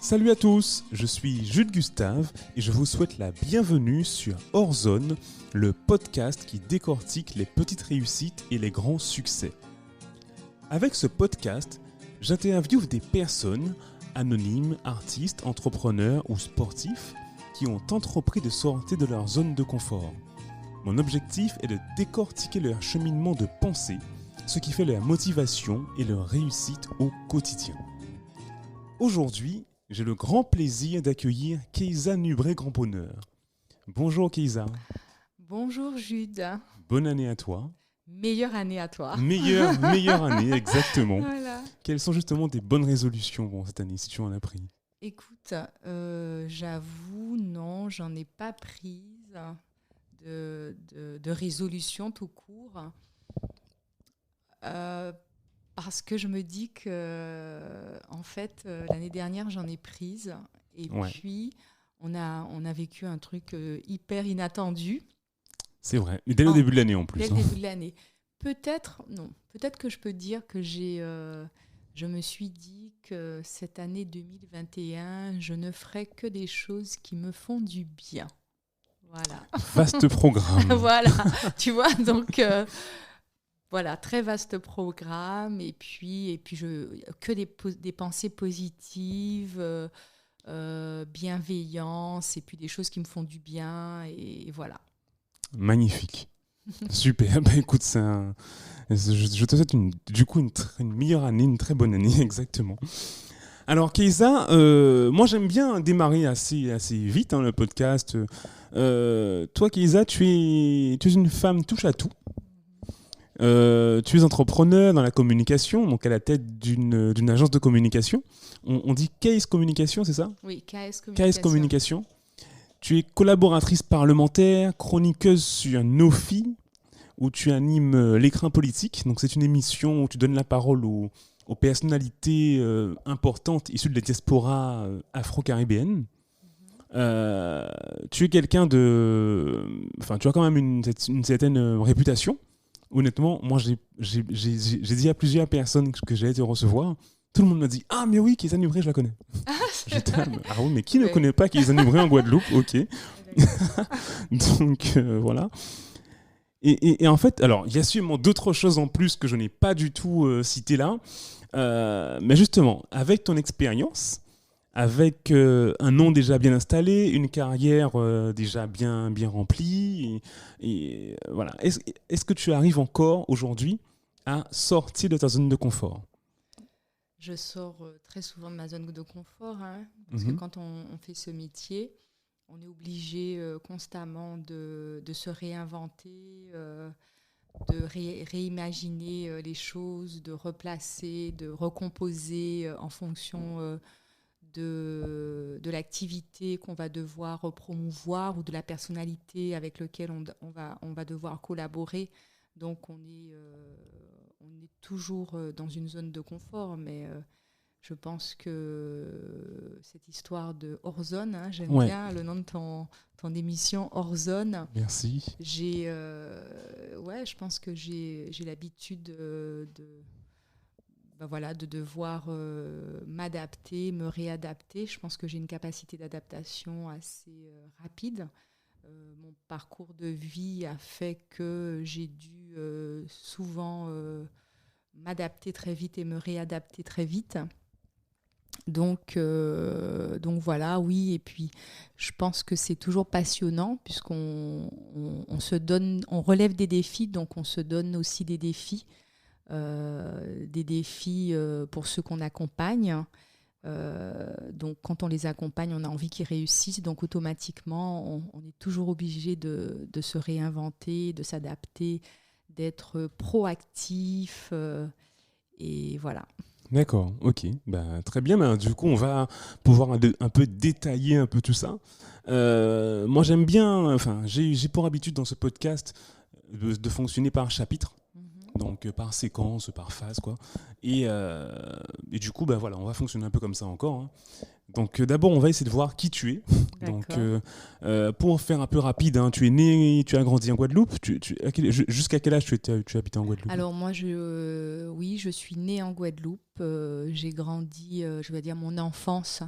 Salut à tous, je suis Jules Gustave et je vous souhaite la bienvenue sur Hors Zone, le podcast qui décortique les petites réussites et les grands succès. Avec ce podcast, j'interviewe des personnes, anonymes, artistes, entrepreneurs ou sportifs, qui ont entrepris de sortir de leur zone de confort. Mon objectif est de décortiquer leur cheminement de pensée, ce qui fait leur motivation et leur réussite au quotidien. Aujourd'hui, j'ai le grand plaisir d'accueillir Keiza Nubré-Grand-Bonheur. Bonjour Keiza. Bonjour Jude. Bonne année à toi. Meilleure année à toi. Meilleure année, exactement. Voilà. Quelles sont justement tes bonnes résolutions cette année, si tu en as pris? Écoute, j'avoue, non, j'en ai pas prise de résolution tout court. Parce que je me dis que, en fait, l'année dernière, j'en ai prise. Et puis, on a vécu un truc hyper inattendu. C'est vrai. Dès le début de l'année, en plus. Dès le début de l'année. Peut-être que je peux dire que je me suis dit que cette année 2021, je ne ferai que des choses qui me font du bien. Voilà. Vaste programme. Voilà, tu vois, donc... Voilà, très vaste programme et puis que des pensées positives, bienveillance et puis des choses qui me font du bien et voilà. Magnifique. Super. Bah écoute, je te souhaite une meilleure année, une très bonne année, exactement. Alors Keiza, moi j'aime bien démarrer assez vite le podcast. Toi Keiza, tu es une femme touche à tout. Tu es entrepreneur dans la communication, donc à la tête d'une agence de communication. On dit KS Communication, c'est ça? Oui, KS Communication. KS Communication. Tu es collaboratrice parlementaire, chroniqueuse sur Nofi, où tu animes l'écrin politique. Donc c'est une émission où tu donnes la parole aux personnalités importantes issues de la diaspora afro-caribéenne. Tu es quelqu'un de... Enfin, tu as quand même une certaine réputation. Honnêtement, moi, j'ai dit à plusieurs personnes que j'allais te recevoir. Tout le monde m'a dit « Ah, mais oui, Keiza Nubré, je la connais. » J'étais là, ah oui, mais qui ne connaît pas Keiza Nubré en Guadeloupe? Ok. Donc, voilà. Et en fait, alors, il y a sûrement d'autres choses en plus que je n'ai pas du tout citées là. Mais justement, avec ton expérience, avec un nom déjà bien installé, une carrière déjà bien remplie, et voilà. Est-ce que tu arrives encore aujourd'hui à sortir de ta zone de confort? Je sors très souvent de ma zone de confort, parce que quand on fait ce métier, on est obligé constamment de se réinventer, de réimaginer les choses, de replacer, de recomposer en fonction de l'activité qu'on va devoir promouvoir ou de la personnalité avec laquelle on va devoir collaborer. Donc on est toujours dans une zone de confort, mais je pense que cette histoire de hors zone, j'aime bien le nom de ton émission, Hors Zone. Merci. Je pense que j'ai l'habitude de devoir m'adapter, me réadapter. Je pense que j'ai une capacité d'adaptation assez rapide. Mon parcours de vie a fait que j'ai dû souvent m'adapter très vite et me réadapter très vite. Donc voilà, oui. Et puis, je pense que c'est toujours passionnant puisqu'on se donne, on relève des défis, donc on se donne aussi des défis. Pour ceux qu'on accompagne. Donc, quand on les accompagne, on a envie qu'ils réussissent. Donc, automatiquement, on est toujours obligé de se réinventer, de s'adapter, d'être proactif. Et voilà. D'accord, ok. Très bien. Du coup, on va pouvoir un peu détailler un peu tout ça. Moi, j'aime bien... j'ai pour habitude dans ce podcast de fonctionner par chapitre. Donc par séquence, par phase, quoi. Et du coup, on va fonctionner un peu comme ça encore. Donc d'abord, on va essayer de voir qui tu es. Donc pour faire un peu rapide, tu es né, tu as grandi en Guadeloupe. Jusqu'à quel âge tu habitais en Guadeloupe? Alors moi, je suis née en Guadeloupe. J'ai grandi, je vais dire, mon enfance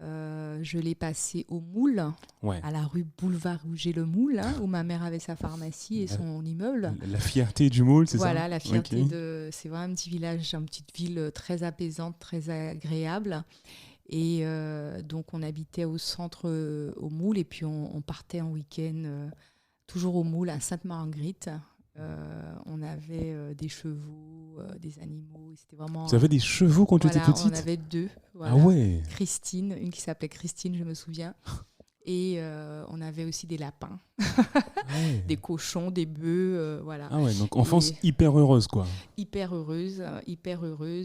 Je l'ai passé au Moule, Ouais. à la rue Boulevard Rouget-le-Moule, où ma mère avait sa pharmacie et son immeuble. La fierté du Moule, c'est Voilà, ça? la fierté Ok. c'est vraiment un petit village, une petite ville très apaisante, très agréable. Et donc, on habitait au centre, au Moule, et puis on partait en week-end, toujours au Moule, à Sainte-Marguerite. On avait des chevaux, des animaux. Et c'était vraiment. Vous avez des chevaux quand tu étais Voilà, on petite? avait 2. Voilà. Ah ouais. Christine, une qui s'appelait Christine, je me souviens. Et on avait aussi des lapins, Ah ouais. des cochons, des bœufs, voilà. Ah ouais, donc enfance Et hyper heureuse, quoi. hyper heureuse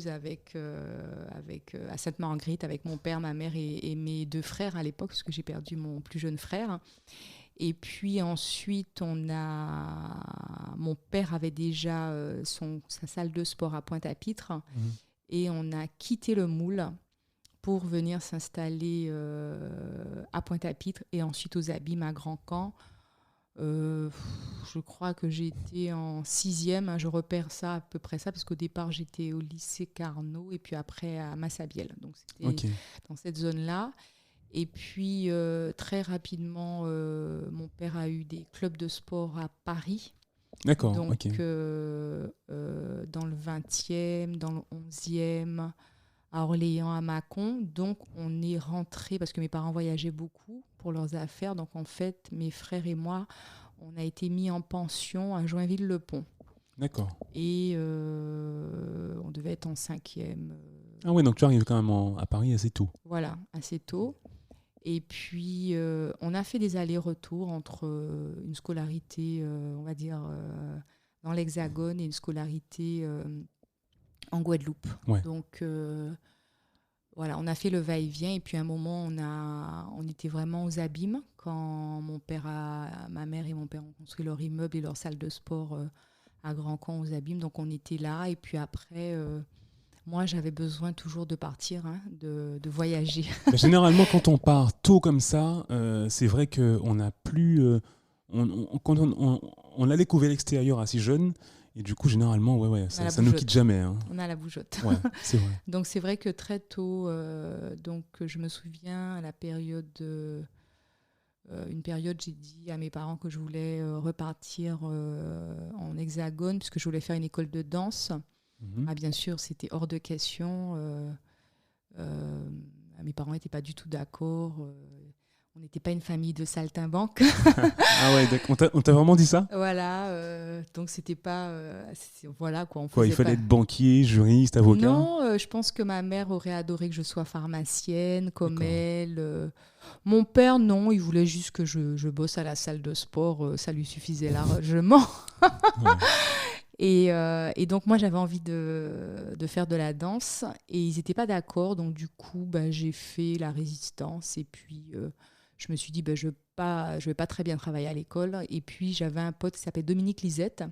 avec, à Sainte-Marguerite avec mon père, ma mère et mes 2 frères à l'époque, parce que j'ai perdu mon plus jeune frère. Et puis ensuite, mon père avait déjà sa salle de sport à Pointe-à-Pitre, et on a quitté le Moule pour venir s'installer à Pointe-à-Pitre et ensuite aux Abîmes à Grand-Camp. Je crois que j'étais en 6e, hein, je repère ça à peu près ça, parce qu'au départ j'étais au lycée Carnot et puis après à Massabielle. Donc c'était dans cette zone-là. Et puis très rapidement, mon père a eu des clubs de sport à Paris. D'accord, Donc ok. dans le 20e, dans le 11e, à Orléans, à Mâcon. Donc, on est rentrés, parce que mes parents voyageaient beaucoup pour leurs affaires. Donc, en fait, mes frères et moi, on a été mis en pension à Joinville-le-Pont. D'accord. Et on devait être en 5e. Ah ouais, donc tu arrives quand même à Paris assez tôt. Voilà, assez tôt. Et puis, on a fait des allers-retours entre une scolarité, on va dire, dans l'Hexagone et une scolarité en Guadeloupe. Ouais. Donc, voilà, on a fait le va-et-vient. Et puis, à un moment, on était vraiment aux abîmes quand ma mère et mon père ont construit leur immeuble et leur salle de sport à Grand-Camp aux abîmes. Donc, on était là. Et puis après, moi, j'avais besoin toujours de partir, hein, de voyager. Généralement, quand on part tôt comme ça, c'est vrai qu'on n'a plus... quand on a découvert l'extérieur assez jeune, et du coup, généralement, ça ne nous quitte jamais. Hein. On a la bougeotte. Ouais, c'est vrai. Donc, c'est vrai que très tôt, donc, je me souviens à la période... une période, j'ai dit à mes parents que je voulais repartir en Hexagone, puisque je voulais faire une école de danse. Ah, bien sûr, c'était hors de question. Mes parents n'étaient pas du tout d'accord. On n'était pas une famille de saltimbanques. Ah ouais, on t'a vraiment dit ça? Voilà, donc c'était pas... voilà quoi. Il fallait être banquier, juriste, avocat? Non, je pense que ma mère aurait adoré que je sois pharmacienne comme elle. Mon père, non, il voulait juste que je bosse à la salle de sport. Ça lui suffisait largement. Ouais. Et donc, moi, j'avais envie de faire de la danse et ils n'étaient pas d'accord. Donc, du coup, j'ai fait la résistance et puis je me suis dit, je vais pas très bien travailler à l'école. Et puis, j'avais un pote qui s'appelait Dominique Lisette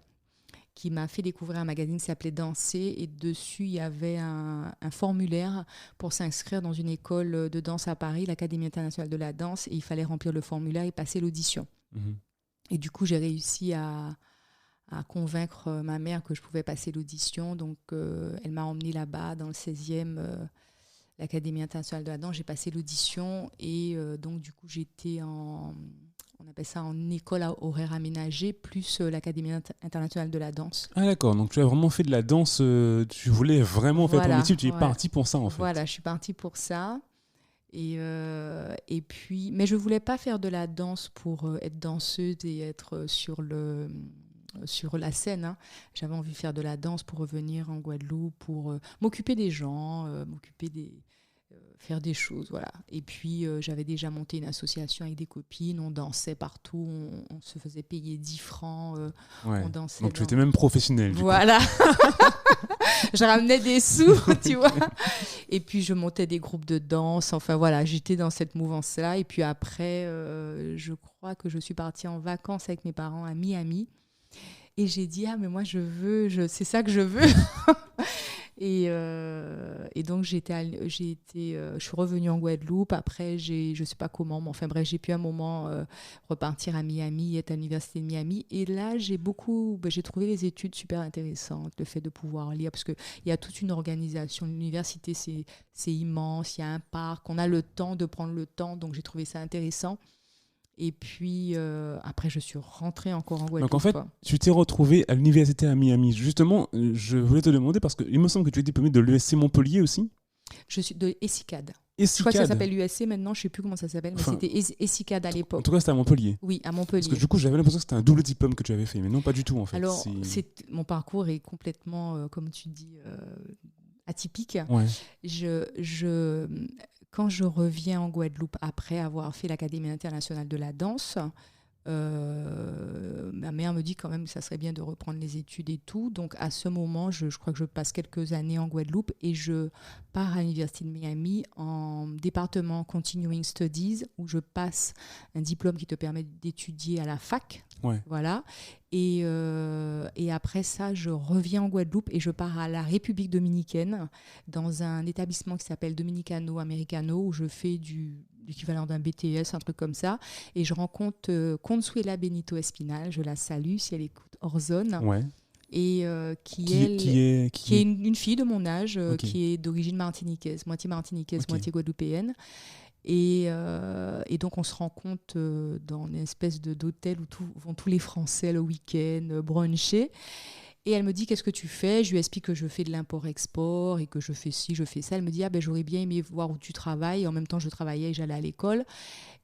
qui m'a fait découvrir un magazine qui s'appelait Danser. Et dessus, il y avait un formulaire pour s'inscrire dans une école de danse à Paris, l'Académie internationale de la danse. Et il fallait remplir le formulaire et passer l'audition. Et du coup, j'ai réussi à convaincre ma mère que je pouvais passer l'audition. Donc, elle m'a emmenée là-bas, dans le 16e, l'Académie internationale de la danse. J'ai passé l'audition et donc, du coup, j'étais on appelle ça en école à horaire aménagé, plus l'Académie internationale de la danse. Ah d'accord, donc tu as vraiment fait de la danse, tu voulais vraiment faire ton métier, tu es partie pour ça en fait. Voilà, je suis partie pour ça. Et puis, mais je ne voulais pas faire de la danse pour être danseuse et être sur la scène. Hein. J'avais envie de faire de la danse pour revenir en Guadeloupe, pour m'occuper des gens, faire des choses. Voilà. Et puis, j'avais déjà monté une association avec des copines. On dansait partout. On se faisait payer 10 francs. On dansait. Donc, tu étais même professionnelle. Voilà. Je ramenais des sous, tu vois. Et puis, je montais des groupes de danse. Enfin, voilà, j'étais dans cette mouvance-là. Et puis après, je crois que je suis partie en vacances avec mes parents à Miami. Et j'ai dit, mais moi, c'est ça que je veux. Et donc, je suis revenue en Guadeloupe. Après, je ne sais pas comment, mais enfin bref, j'ai pu un moment repartir à Miami, être à l'université de Miami. Et là, j'ai trouvé les études super intéressantes, le fait de pouvoir lire, parce qu'il y a toute une organisation. L'université, c'est immense, il y a un parc, on a le temps de prendre le temps, donc j'ai trouvé ça intéressant. Et puis, après, je suis rentrée encore en Guadeloupe. Donc, en fait, tu t'es retrouvée à l'université à Miami. Justement, je voulais te demander, parce qu'il me semble que tu es diplômée de l'ESC Montpellier aussi. Je suis de ESICAD. ESICAD. Je crois que ça s'appelle l'USC maintenant, je ne sais plus comment ça s'appelle, mais c'était ESICAD à l'époque. En tout cas, c'était à Montpellier. Oui, à Montpellier. Parce que du coup, j'avais l'impression que c'était un double diplôme que tu avais fait, mais non, pas du tout, en fait. Alors, mon parcours est complètement, comme tu dis, atypique. Ouais. Quand je reviens en Guadeloupe après avoir fait l'Académie internationale de la danse, ma mère me dit quand même que ça serait bien de reprendre les études et tout. Donc à ce moment, je crois que je passe quelques années en Guadeloupe et je pars à l'Université de Miami en département Continuing Studies où je passe un diplôme qui te permet d'étudier à la fac. Ouais. Voilà. Et après ça, je reviens en Guadeloupe et je pars à la République dominicaine dans un établissement qui s'appelle Dominicano Americano où je fais l'équivalent d'un BTS, un truc comme ça. Et je rencontre Consuela Benito Espinal, je la salue si elle écoute Orzone. Ouais. Et qui est une fille de mon âge, okay. Qui est d'origine martiniquaise, moitié martiniquaise, okay. moitié guadeloupéenne. Et donc, on se rencontre dans une espèce d'hôtel où vont tous les Français le week-end bruncher. Et elle me dit, qu'est-ce que tu fais ? Je lui explique que je fais de l'import-export et que je fais ci, je fais ça. Elle me dit, j'aurais bien aimé voir où tu travailles. Et en même temps, je travaillais et j'allais à l'école.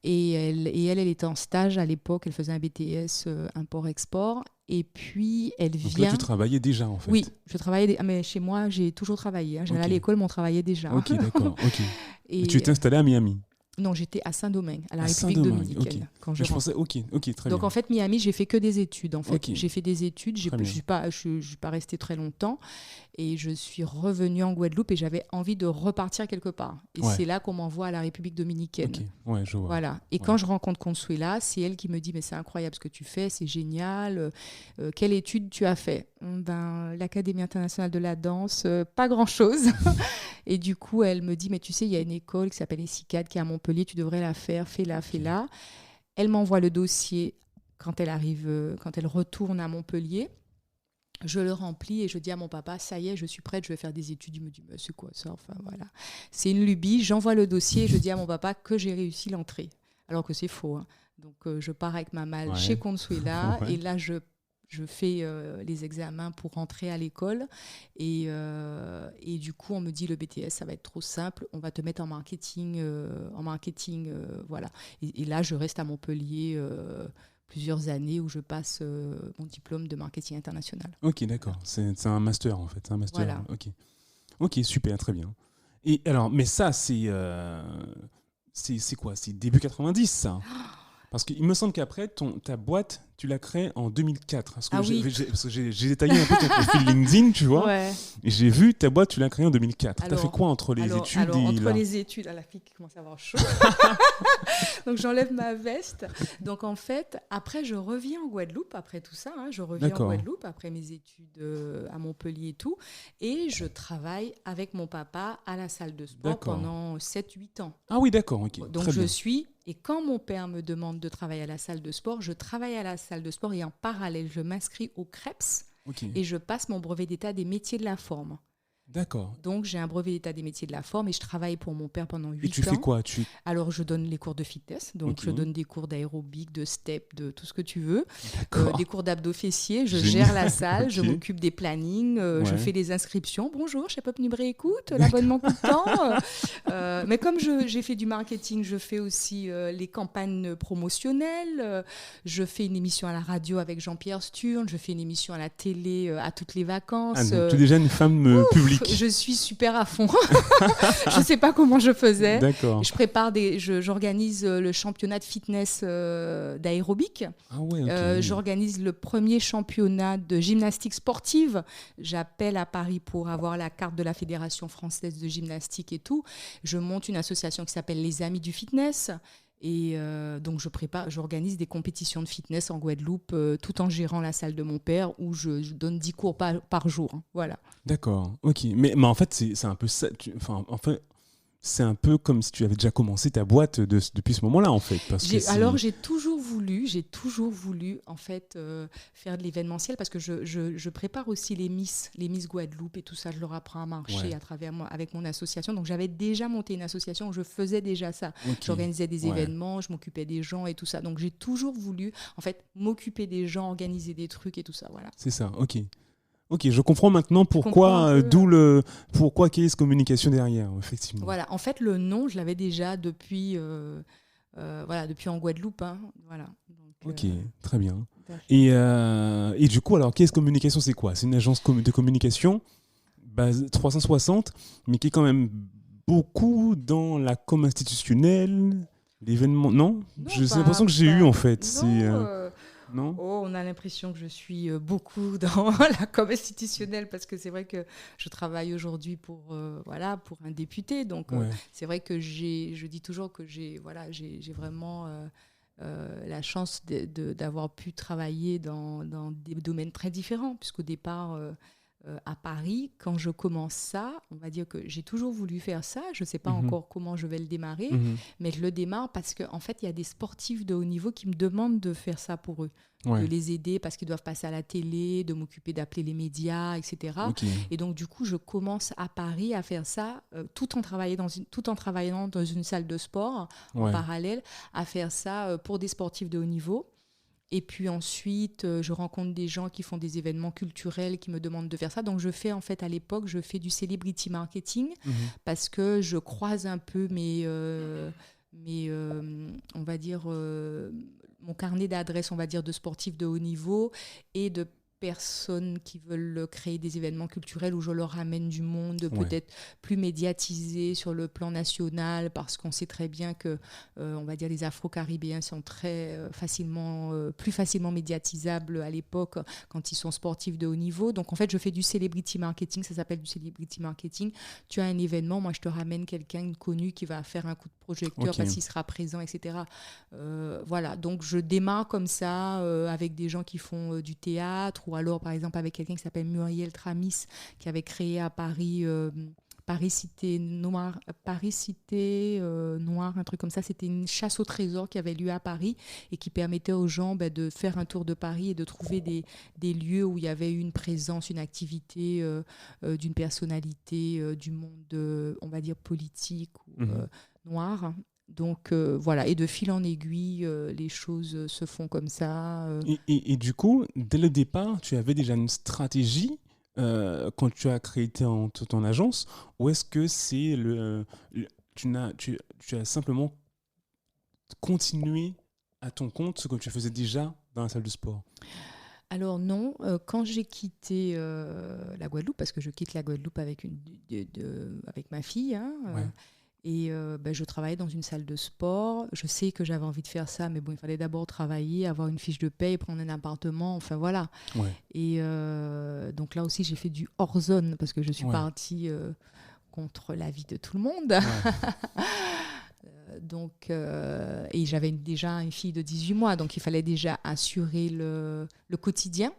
Et elle était en stage à l'époque. Elle faisait un BTS import-export. Et puis, elle vient... Donc là, tu travaillais déjà, en fait. Oui, je travaillais. Mais chez moi, j'ai toujours travaillé. J'allais à l'école, mais on travaillait déjà. Ok, d'accord. Okay. Et tu étais installée à Miami ? Non, j'étais à Saint-Domingue, à la République dominicaine. Okay. Quand je pensais, ok, très bien. Donc en fait, Miami, j'ai fait que des études. En fait, okay. J'ai fait des études. Je suis pas restée très longtemps, et je suis revenue en Guadeloupe et j'avais envie de repartir quelque part. Et c'est là qu'on m'envoie à la République dominicaine. Okay. Ouais, je vois. Voilà. Et quand je rencontre Consuela, c'est elle qui me dit, mais c'est incroyable ce que tu fais, c'est génial. Quelle étude tu as fait ? L'Académie internationale de la danse, pas grand-chose. Et du coup, elle me dit, mais tu sais, il y a une école qui s'appelle ESICAD qui est à Montpellier, tu devrais la faire, fais-la. Elle m'envoie le dossier quand elle retourne à Montpellier. Je le remplis et je dis à mon papa, ça y est, je suis prête, je vais faire des études. Il me dit, mais c'est quoi ça ? Enfin, voilà. C'est une lubie. J'envoie le dossier et je dis à mon papa que j'ai réussi l'entrée. Alors que c'est faux. Hein. Donc, je pars avec ma malle chez Consuela et là, je fais les examens pour rentrer à l'école et du coup on me dit le BTS ça va être trop simple, on va te mettre en marketing, voilà. Et là je reste à Montpellier plusieurs années où je passe mon diplôme de marketing international. Ok, d'accord, c'est un master en fait, un master. Voilà. Ok, super, très bien. Et alors, mais ça c'est quoi ? C'est début 90 ça. Parce qu'il me semble qu'après, ta boîte, tu l'as créée en 2004. Parce que j'ai détaillé un peu ton profil LinkedIn, tu vois. Ouais. Et j'ai vu ta boîte, tu l'as créée en 2004. Tu as fait quoi entre les études entre les études, la fille qui commence à avoir chaud. Donc, j'enlève ma veste. Donc, en fait, après, je reviens en Guadeloupe, après tout ça. Je reviens en Guadeloupe, après mes études à Montpellier et tout. Et je travaille avec mon papa à la salle de sport pendant 7-8 ans. Ah oui, d'accord. Okay. Donc, très bien. Et quand mon père me demande de travailler à la salle de sport, je travaille à la salle de sport et en parallèle, je m'inscris au CREPS et je passe mon brevet d'état des métiers de la forme. D'accord. Donc, j'ai un brevet d'état des métiers de la forme et je travaille pour mon père pendant 8 ans. Et tu fais quoi ? Alors, je donne les cours de fitness. Donc, je donne des cours d'aérobic, de step, de tout ce que tu veux. Des cours d'abdo fessiers. Je gère la salle. Je m'occupe des plannings. Je fais des inscriptions. Bonjour, chez Pop Nubré écoute. L'abonnement coûte tant. Mais comme j'ai fait du marketing, je fais aussi les campagnes promotionnelles. Je fais une émission à la radio avec Jean-Pierre Sturne. Je fais une émission à la télé à toutes les vacances. Donc, tu es déjà une femme publique. Je suis super à fond. Je ne sais pas comment je faisais. D'accord. J'organise le championnat de fitness d'aérobic. Ah ouais, okay. J'organise le premier championnat de gymnastique sportive. J'appelle à Paris pour avoir la carte de la Fédération française de gymnastique et tout. Je monte une association qui s'appelle Les Amis du Fitness. Et donc, j'organise des compétitions de fitness en Guadeloupe tout en gérant la salle de mon père où je donne 10 cours par jour. Hein, voilà. D'accord, ok. Mais en fait, c'est un peu ça. C'est un peu comme si tu avais déjà commencé ta boîte depuis ce moment-là, en fait. Alors, j'ai toujours voulu, en fait, faire de l'événementiel parce que je prépare aussi les Miss Guadeloupe et tout ça. Je leur apprends à marcher à travers moi, avec mon association. Donc, j'avais déjà monté une association où je faisais déjà ça. Okay. J'organisais des événements, je m'occupais des gens et tout ça. Donc, j'ai toujours voulu, en fait, m'occuper des gens, organiser des trucs et tout ça. Voilà. C'est ça, ok. Ok, je comprends maintenant pourquoi Keys Communication derrière, effectivement. Voilà, en fait, le nom, je l'avais déjà depuis en Guadeloupe. Hein, voilà. Donc, ok, très bien. Et du coup, alors, Keys Communication, c'est quoi ? C'est une agence de communication base 360, mais qui est quand même beaucoup dans la com institutionnelle, l'événement. Non, j'ai l'impression que j'ai eu, en fait. Non. Oh, on a l'impression que je suis beaucoup dans la com institutionnelle parce que c'est vrai que je travaille aujourd'hui pour un député. Donc, c'est vrai que je dis toujours que j'ai vraiment la chance d'avoir pu travailler dans des domaines très différents, puisqu'au départ, à Paris, quand je commence ça, on va dire que j'ai toujours voulu faire ça. Je ne sais pas encore comment je vais le démarrer, mais je le démarre parce qu'en fait, il y a des sportifs de haut niveau qui me demandent de faire ça pour eux, de les aider parce qu'ils doivent passer à la télé, de m'occuper d'appeler les médias, etc. Okay. Et donc, du coup, je commence à Paris à faire ça tout en travaillant dans une salle de sport en parallèle, à faire ça pour des sportifs de haut niveau. Et puis ensuite, je rencontre des gens qui font des événements culturels qui me demandent de faire ça. Donc, à l'époque, je fais du celebrity marketing parce que je croise un peu on va dire, mon carnet d'adresses, on va dire, de sportifs de haut niveau et de personnes qui veulent créer des événements culturels où je leur ramène du monde peut-être plus médiatisé sur le plan national parce qu'on sait très bien que on va dire les Afro-Caribéens sont très plus facilement médiatisables à l'époque quand ils sont sportifs de haut niveau. Donc en fait je fais du celebrity marketing, ça s'appelle du celebrity marketing. Tu as un événement, moi je te ramène quelqu'un connu qui va faire un coup de projecteur parce qu'il sera présent, etc. Voilà, donc je démarre comme ça avec des gens qui font du théâtre ou alors par exemple avec quelqu'un qui s'appelle Muriel Tramis qui avait créé à Paris Paris Cité Noire, un truc comme ça. C'était une chasse au trésor qui avait lieu à Paris et qui permettait aux gens de faire un tour de Paris et de trouver des lieux où il y avait une présence, une activité d'une personnalité du monde, on va dire, politique ou noir. Donc voilà, et de fil en aiguille, les choses se font comme ça. Et du coup, dès le départ, tu avais déjà une stratégie quand tu as créé ton agence, ou est-ce que c'est tu as simplement continué à ton compte ce que tu faisais déjà dans la salle de sport? Alors non, quand j'ai quitté la Guadeloupe, parce que je quitte la Guadeloupe avec ma fille, hein, et je travaillais dans une salle de sport. Je sais que j'avais envie de faire ça, mais bon, il fallait d'abord travailler, avoir une fiche de paye, prendre un appartement, enfin voilà. Et donc là aussi, j'ai fait du hors-zone parce que je suis partie contre l'avis de tout le monde. Donc, et j'avais déjà une fille de 18 mois, donc il fallait déjà assurer le quotidien.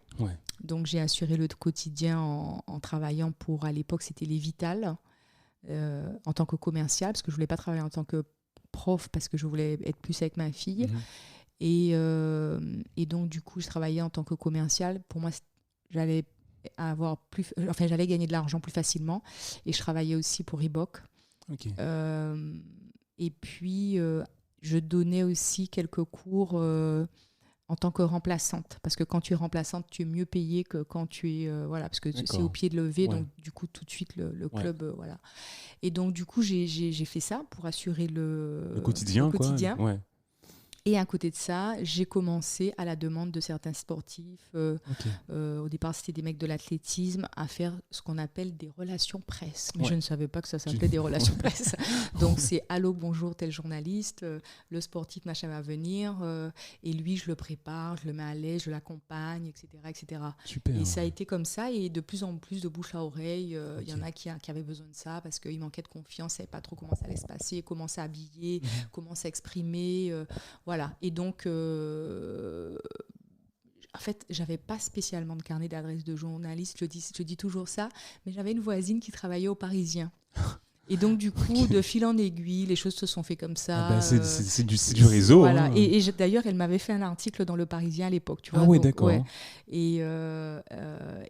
Donc j'ai assuré le quotidien en travaillant pour, à l'époque, c'était les Vital. En tant que commercial, parce que je ne voulais pas travailler en tant que prof, parce que je voulais être plus avec ma fille. Et donc, du coup, je travaillais en tant que commercial. Pour moi, j'allais gagner de l'argent plus facilement. Et je travaillais aussi pour Reebok. Et puis, je donnais aussi quelques cours en tant que remplaçante. Parce que quand tu es remplaçante, tu es mieux payée que quand tu es... parce que c'est au pied de levé, donc du coup, tout de suite, le club... voilà. Et donc, du coup, j'ai fait ça pour assurer le quotidien. Et à côté de ça, j'ai commencé à la demande de certains sportifs, au départ c'était des mecs de l'athlétisme, à faire ce qu'on appelle des relations presse. Mais je ne savais pas que ça s'appelait des relations presse. Donc c'est allô, bonjour, tel journaliste, le sportif machin va venir, et lui je le prépare, je le mets à l'aise, je l'accompagne, etc. etc. Super, et ça a été comme ça, et de plus en plus de bouche à oreille, il y en a qui avaient besoin de ça parce qu'ils manquaient de confiance, ils ne savaient pas trop comment ça allait se passer, comment s'habiller, comment s'exprimer, voilà. Et donc, en fait, je n'avais pas spécialement de carnet d'adresse de journaliste, je dis toujours ça, mais j'avais une voisine qui travaillait au Parisien. Et donc, du coup, de fil en aiguille, les choses se sont faites comme ça. C'est du réseau. Voilà. Hein. Et d'ailleurs, elle m'avait fait un article dans Le Parisien à l'époque. Tu vois, oui, donc, d'accord. Ouais.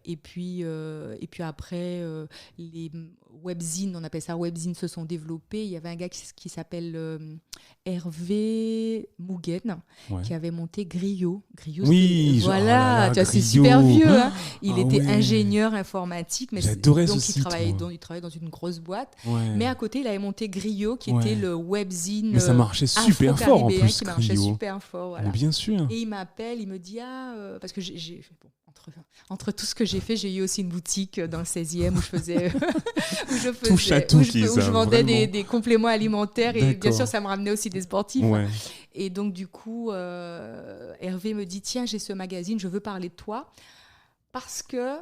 Et puis après, les webzines, on appelle ça webzines, se sont développés. Il y avait un gars qui s'appelle Hervé Mouguen, qui avait monté Griot. Oui, voilà, tu vois, c'est super vieux. Hein. Il était ingénieur informatique, mais j'adorais donc ce il travaillait dans une grosse boîte. Ouais. Mais à côté, il avait monté Griot, qui était le webzine. Mais ça marchait super fort en plus. Qui marchait super fort. Voilà. Mais bien sûr. Et il m'appelle, il me dit parce que entre tout ce que j'ai fait, j'ai eu aussi une boutique dans le 16e où je faisais touche à tout, où je vendais des compléments alimentaires, et bien sûr ça me ramenait aussi des sportifs. Ouais. Et donc du coup, Hervé me dit tiens, j'ai ce magazine, je veux parler de toi parce que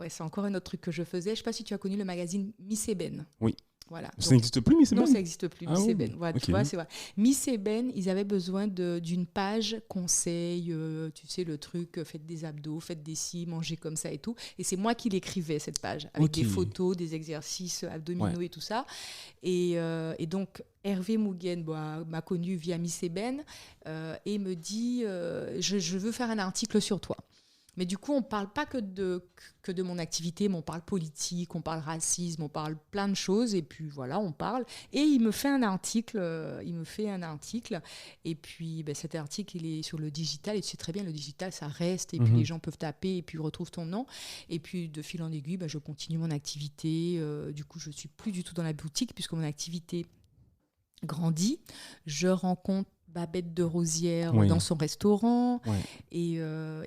c'est encore un autre truc que je faisais. Je ne sais pas si tu as connu le magazine Miss Eben. Oui. Voilà. Ça n'existe plus, Miss Eben ? Non, ça n'existe plus, Miss Eben. Voilà, okay. Tu vois, c'est vrai. Miss Eben, ils avaient besoin d'une page conseil, tu sais, le truc, faites des abdos, faites des ci, mangez comme ça et tout. Et c'est moi qui l'écrivais, cette page, avec des photos, des exercices abdominaux et tout ça. Et donc, Hervé Mouguen m'a connue via Miss Eben et me dit je veux faire un article sur toi. Mais du coup, on ne parle pas que de mon activité, mais on parle politique, on parle racisme, on parle plein de choses. Et puis voilà, on parle. Et il me fait un article. Et puis cet article, il est sur le digital. Et tu sais très bien, le digital, ça reste. Et puis les gens peuvent taper et puis ils retrouvent ton nom. Et puis de fil en aiguille, je continue mon activité. Du coup, je ne suis plus du tout dans la boutique puisque mon activité grandit. Je rencontre Babette de Rosière dans son restaurant et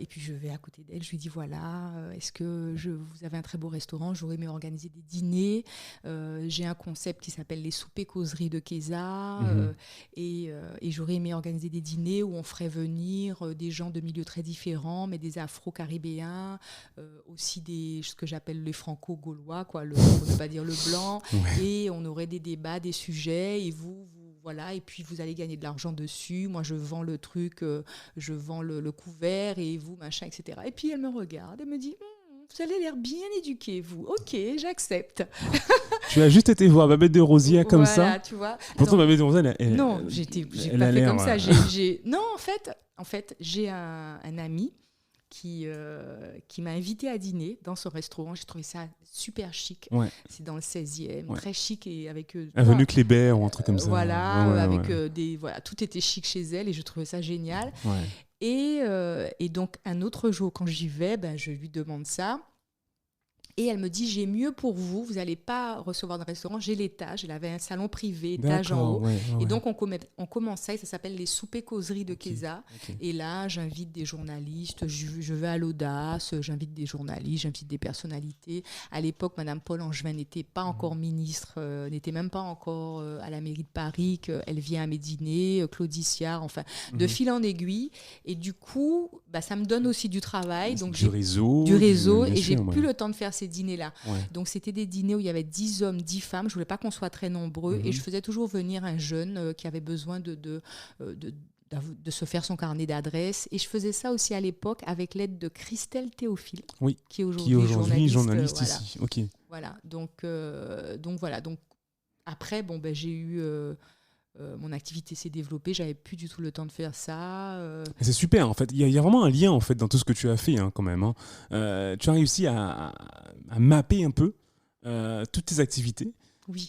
puis je vais à côté d'elle, je lui dis voilà, est-ce que vous avez un très beau restaurant, j'aurais aimé organiser des dîners, j'ai un concept qui s'appelle les soupers causeries de Kéza et j'aurais aimé organiser des dîners où on ferait venir des gens de milieux très différents, mais des afro-caribéens, aussi ce que j'appelle les franco-gaulois, quoi, pour ne pas dire le blanc, et on aurait des débats, des sujets, et voilà, et puis vous allez gagner de l'argent dessus. Moi, je vends le truc, je vends le couvert, et vous, machin, etc. Et puis elle me regarde et me dit vous avez l'air bien éduqué, vous. Ok, j'accepte. Tu as juste été voir Babette de Rosière comme ça. Voilà, tu vois. Pourtant, Babette de Rosière, non, j'ai pas fait comme ça. Non, en fait, j'ai un ami qui m'a invité à dîner dans son restaurant. J'ai trouvé ça super chic. C'est dans le 16e, très chic, et avec Avenue Kléber ou un truc comme ça. tout était chic chez elle et je trouvais ça génial. Et donc un autre jour quand j'y vais, je lui demande ça. Et elle me dit, j'ai mieux pour vous, vous n'allez pas recevoir de restaurant, j'ai l'étage, elle avait un salon privé, étage en haut. Et donc, on commence ça, et ça s'appelle les soupers causeries de Kéza. Et là, j'invite des journalistes, je vais à l'Audace, j'invite des journalistes, j'invite des personnalités. À l'époque, Madame Paul Angevin n'était pas encore ministre, n'était même pas encore à la mairie de Paris, elle vient à mes dîners, Claudie Siard, enfin, de fil en aiguille. Et du coup, ça me donne aussi du travail. Donc du réseau, et j'ai plus le temps de faire ces dîners-là. Donc, c'était des dîners où il y avait 10 hommes, 10 femmes. Je voulais pas qu'on soit très nombreux. Et je faisais toujours venir un jeune qui avait besoin de se faire son carnet d'adresses. Et je faisais ça aussi à l'époque avec l'aide de Christelle Théophile, qui est aujourd'hui journaliste ici. Voilà. Donc voilà. Donc, après, j'ai eu... mon activité s'est développée, j'avais plus du tout le temps de faire ça. C'est super, en fait. Il y a vraiment un lien, en fait, dans tout ce que tu as fait, quand même. Tu as réussi à mapper un peu toutes tes activités.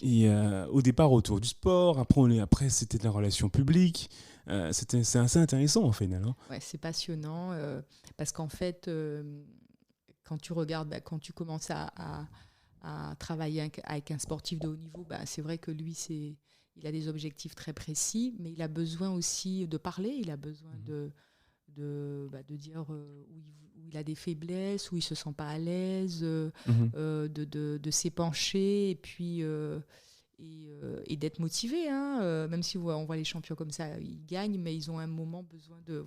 Et au départ, autour du sport. Après c'était de la relation publique. C'est assez intéressant, en fait. Ouais, c'est passionnant. Parce qu'en fait, quand tu regardes, quand tu commences à travailler avec un sportif de haut niveau, c'est vrai que lui, il a des objectifs très précis, mais il a besoin aussi de parler, il a besoin de dire où il a des faiblesses, où il ne se sent pas à l'aise, de s'épancher et puis et d'être motivé. Même si on voit les champions comme ça, ils gagnent, mais ils ont un moment besoin de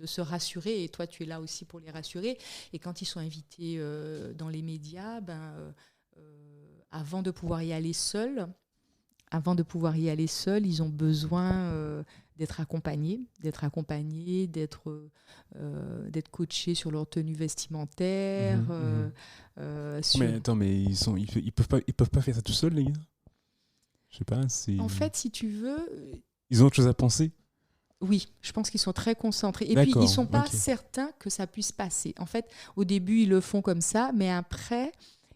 se rassurer. Et toi, tu es là aussi pour les rassurer. Et quand ils sont invités dans les médias, avant de pouvoir y aller seuls, ils ont besoin d'être accompagnés, d'être coachés sur leur tenue vestimentaire. Mais attends, mais ils peuvent pas faire ça tout seuls, les gars. Je sais pas. En fait, si tu veux, ils ont autre chose à penser. Oui, je pense qu'ils sont très concentrés. Et D'accord, puis, ils ne sont pas ok. certains que ça puisse passer. En fait, au début, ils le font comme ça, mais après,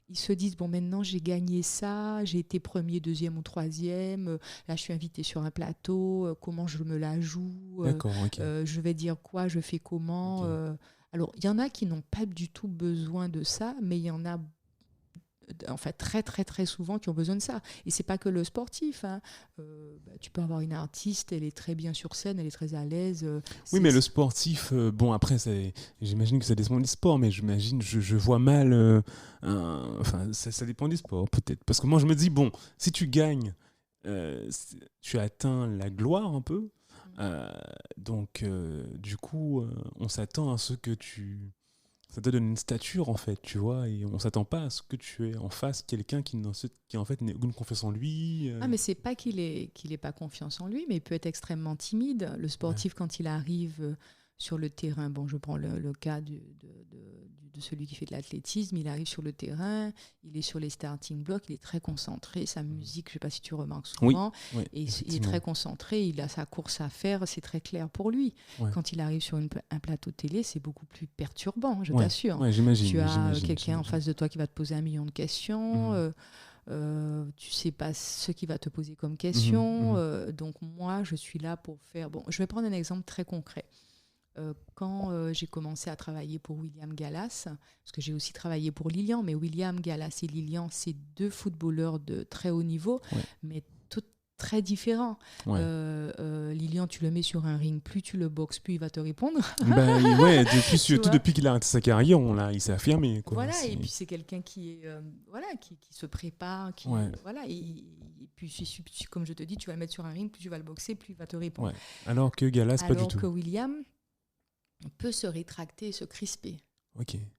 ils se disent, bon, maintenant, j'ai gagné ça, j'ai été premier, deuxième ou troisième, là, je suis invité sur un plateau, comment je me la joue, D'accord, ok. je vais dire quoi, je fais comment. Ok. Alors, il y en a qui n'ont pas du tout besoin de ça, mais il y en a en fait, très, très, très souvent qui ont besoin de ça. Et c'est pas que le sportif. Tu peux avoir une artiste, elle est très bien sur scène, elle est très à l'aise. Oui, mais le sportif, bon, après, j'imagine que ça dépend du sport, mais je vois mal. Enfin, ça dépend du sport, peut-être. Parce que moi, je me dis, bon, si tu gagnes, tu atteins la gloire un peu. Donc, du coup, on s'attend à ce que ça te donne une stature, en fait, tu vois, et on s'attend pas à ce que tu aies en face quelqu'un qui en fait n'a aucune confiance en lui. Ah, mais c'est pas qu'il ait pas confiance en lui, mais il peut être extrêmement timide. Le sportif, quand il arrive sur le terrain, bon, je prends le cas de celui qui fait de l'athlétisme, il arrive sur le terrain, il est sur les starting blocks, il est très concentré, sa musique, je sais pas si tu remarques souvent, et il est très concentré, il a sa course à faire, c'est très clair pour lui. Ouais. Quand il arrive sur un plateau télé, c'est beaucoup plus perturbant, je t'assure. Ouais, j'imagine. Tu as quelqu'un en face de toi qui va te poser 1 million de questions, tu sais pas ce qu'il va te poser comme question. Donc moi, je suis là pour faire... Bon, je vais prendre un exemple très concret. Quand j'ai commencé à travailler pour William Gallas, parce que j'ai aussi travaillé pour Lilian, mais William Gallas et Lilian, c'est 2 footballeurs de très haut niveau, mais très différents. Lilian, tu le mets sur un ring, plus tu le boxes, plus il va te répondre. Surtout depuis qu'il a arrêté sa carrière, il s'est affirmé. Quoi. Voilà, et puis c'est quelqu'un qui se prépare, et puis comme je te dis, tu vas le mettre sur un ring, plus tu vas le boxer, plus il va te répondre. Ouais. Alors que Gallas, pas du tout. Alors que William peut se rétracter et se crisper.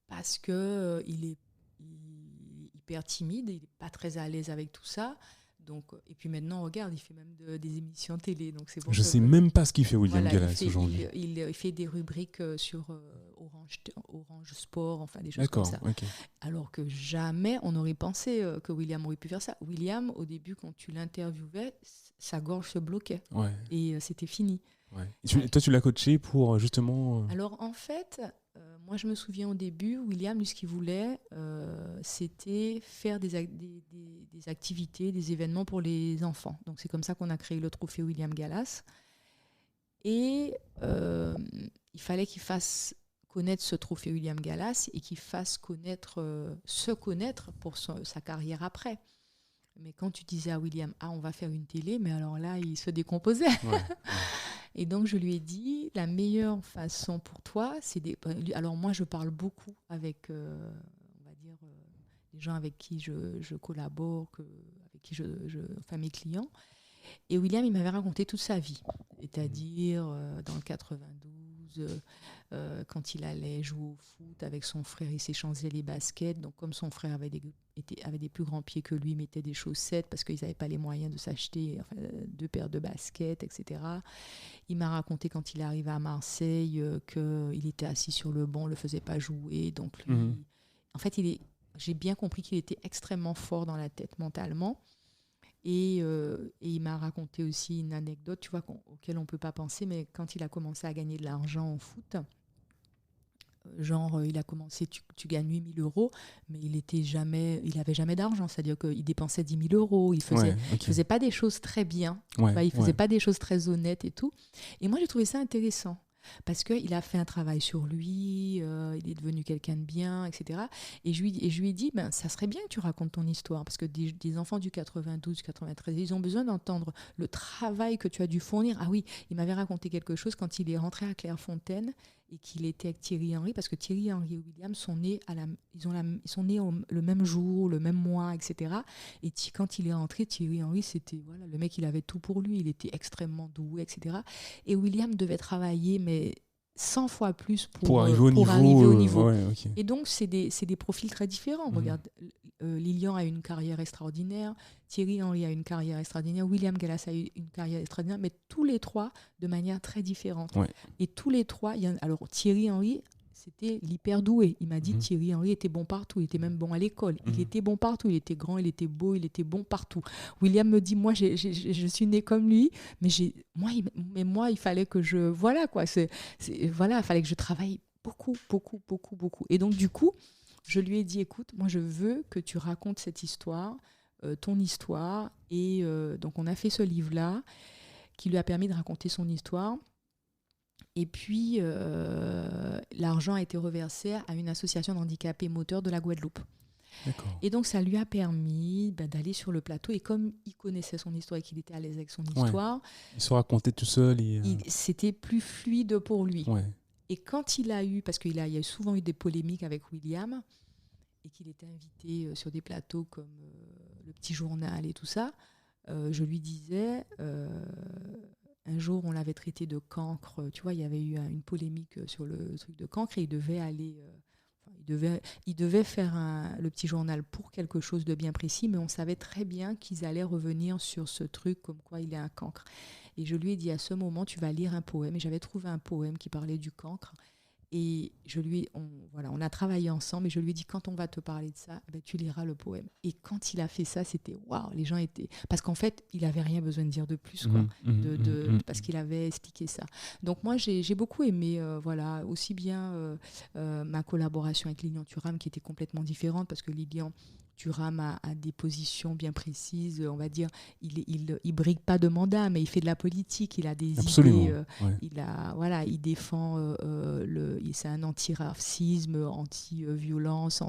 Parce que il est hyper timide, il n'est pas très à l'aise avec tout ça. Donc, et puis maintenant, regarde, il fait même des émissions télé. Donc c'est je ne sais même pas ce qu'il fait, William Gallas, aujourd'hui. Il fait des rubriques sur Orange Sport, enfin des choses comme ça. Alors que jamais on aurait pensé que William aurait pu faire ça. William, au début, quand tu l'interviewais, sa gorge se bloquait. Et c'était fini. Toi, tu l'as coaché pour justement... Alors, en fait... moi, je me souviens au début, William, lui, ce qu'il voulait, c'était faire des activités, des événements pour les enfants. Donc, c'est comme ça qu'on a créé le trophée William Gallas. Et il fallait qu'il fasse connaître ce trophée William Gallas et qu'il fasse se connaître pour sa carrière après. Mais quand tu disais à William, on va faire une télé, mais alors là, il se décomposait. Et donc, je lui ai dit, la meilleure façon pour toi, c'est... Alors, moi, je parle beaucoup avec, on va dire, les gens avec qui je collabore, avec qui enfin, mes clients. Et William, il m'avait raconté toute sa vie. C'est-à-dire, dans le 92, quand il allait jouer au foot avec son frère, il s'échangeait les baskets. Donc, comme son frère avait des plus grands pieds que lui, il mettait des chaussettes parce qu'ils n'avaient pas les moyens de s'acheter 2 paires de baskets, etc. Il m'a raconté quand il est arrivé à Marseille qu'il était assis sur le banc, on ne le faisait pas jouer. Donc, lui, en fait, j'ai bien compris qu'il était extrêmement fort dans la tête mentalement. Et il m'a raconté aussi une anecdote, tu vois, auquel on ne peut pas penser, mais quand il a commencé à gagner de l'argent en foot, genre, il a commencé, tu gagnes 8 000 €, mais il n'avait jamais d'argent, c'est-à-dire qu'il dépensait 10 000 €, il faisait pas des choses très bien, il faisait pas des choses très honnêtes et tout. Et moi, j'ai trouvé ça intéressant, parce qu'il a fait un travail sur lui, il est devenu quelqu'un de bien, etc. Et je lui ai dit, ben, ça serait bien que tu racontes ton histoire, parce que des enfants du 92, 93, ils ont besoin d'entendre le travail que tu as dû fournir. Ah oui, il m'avait raconté quelque chose quand il est rentré à Clairefontaine et qu'il était avec Thierry Henry, parce que Thierry Henry et William sont nés, ils sont nés le même jour, le même mois, etc. Et quand il est rentré, Thierry Henry, c'était voilà, le mec, il avait tout pour lui, il était extrêmement doué, etc. Et William devait travailler, mais 100 fois plus Pour arriver au pour niveau. arriver au niveau. Ouais, ok. Et donc, c'est des profils très différents. Regarde, Lilian a une carrière extraordinaire, Thierry Henry a une carrière extraordinaire, William Gallas a eu une carrière extraordinaire, mais tous les trois de manière très différente. Ouais. Et tous les trois, alors Thierry Henry, c'était l'hyper doué. Il m'a dit Thierry Henry était bon partout, il était même bon à l'école. Il était bon partout, il était grand, il était beau, il était bon partout. William me dit, moi, je suis né comme lui, mais moi, il fallait que je... Voilà, quoi. Voilà, il fallait que je travaille beaucoup, beaucoup, beaucoup, beaucoup. Et donc, du coup, je lui ai dit, écoute, moi, je veux que tu racontes cette histoire, ton histoire. Et donc, on a fait ce livre-là qui lui a permis de raconter son histoire. Et puis, l'argent a été reversé à une association d'handicapés moteurs de la Guadeloupe. D'accord. Et donc, ça lui a permis d'aller sur le plateau. Et comme il connaissait son histoire et qu'il était à l'aise avec son histoire... Il se racontait tout seul. C'était plus fluide pour lui. Ouais. Et quand il a eu... Parce qu'il y a souvent eu des polémiques avec William, et qu'il était invité sur des plateaux comme Le Petit Journal et tout ça, je lui disais... un jour, on l'avait traité de cancre. Tu vois, il y avait eu une polémique sur le truc de cancre et il devait aller... il devait faire le Petit Journal pour quelque chose de bien précis, mais on savait très bien qu'ils allaient revenir sur ce truc comme quoi il est un cancre. Et je lui ai dit, à ce moment, tu vas lire un poème. Et j'avais trouvé un poème qui parlait du cancre. Et on a travaillé ensemble et je lui ai dit, quand on va te parler de ça, tu liras le poème. Et quand il a fait ça, c'était waouh, les gens étaient... Parce qu'en fait, il n'avait rien besoin de dire de plus, quoi, parce qu'il avait expliqué ça. Donc moi, j'ai beaucoup aimé, aussi bien ma collaboration avec Lilian Thuram, qui était complètement différente, parce que Lilian Thuram a des positions bien précises, on va dire, il brigue pas de mandat, mais il fait de la politique, il a des idées, il défend c'est un anti-racisme, anti-violence,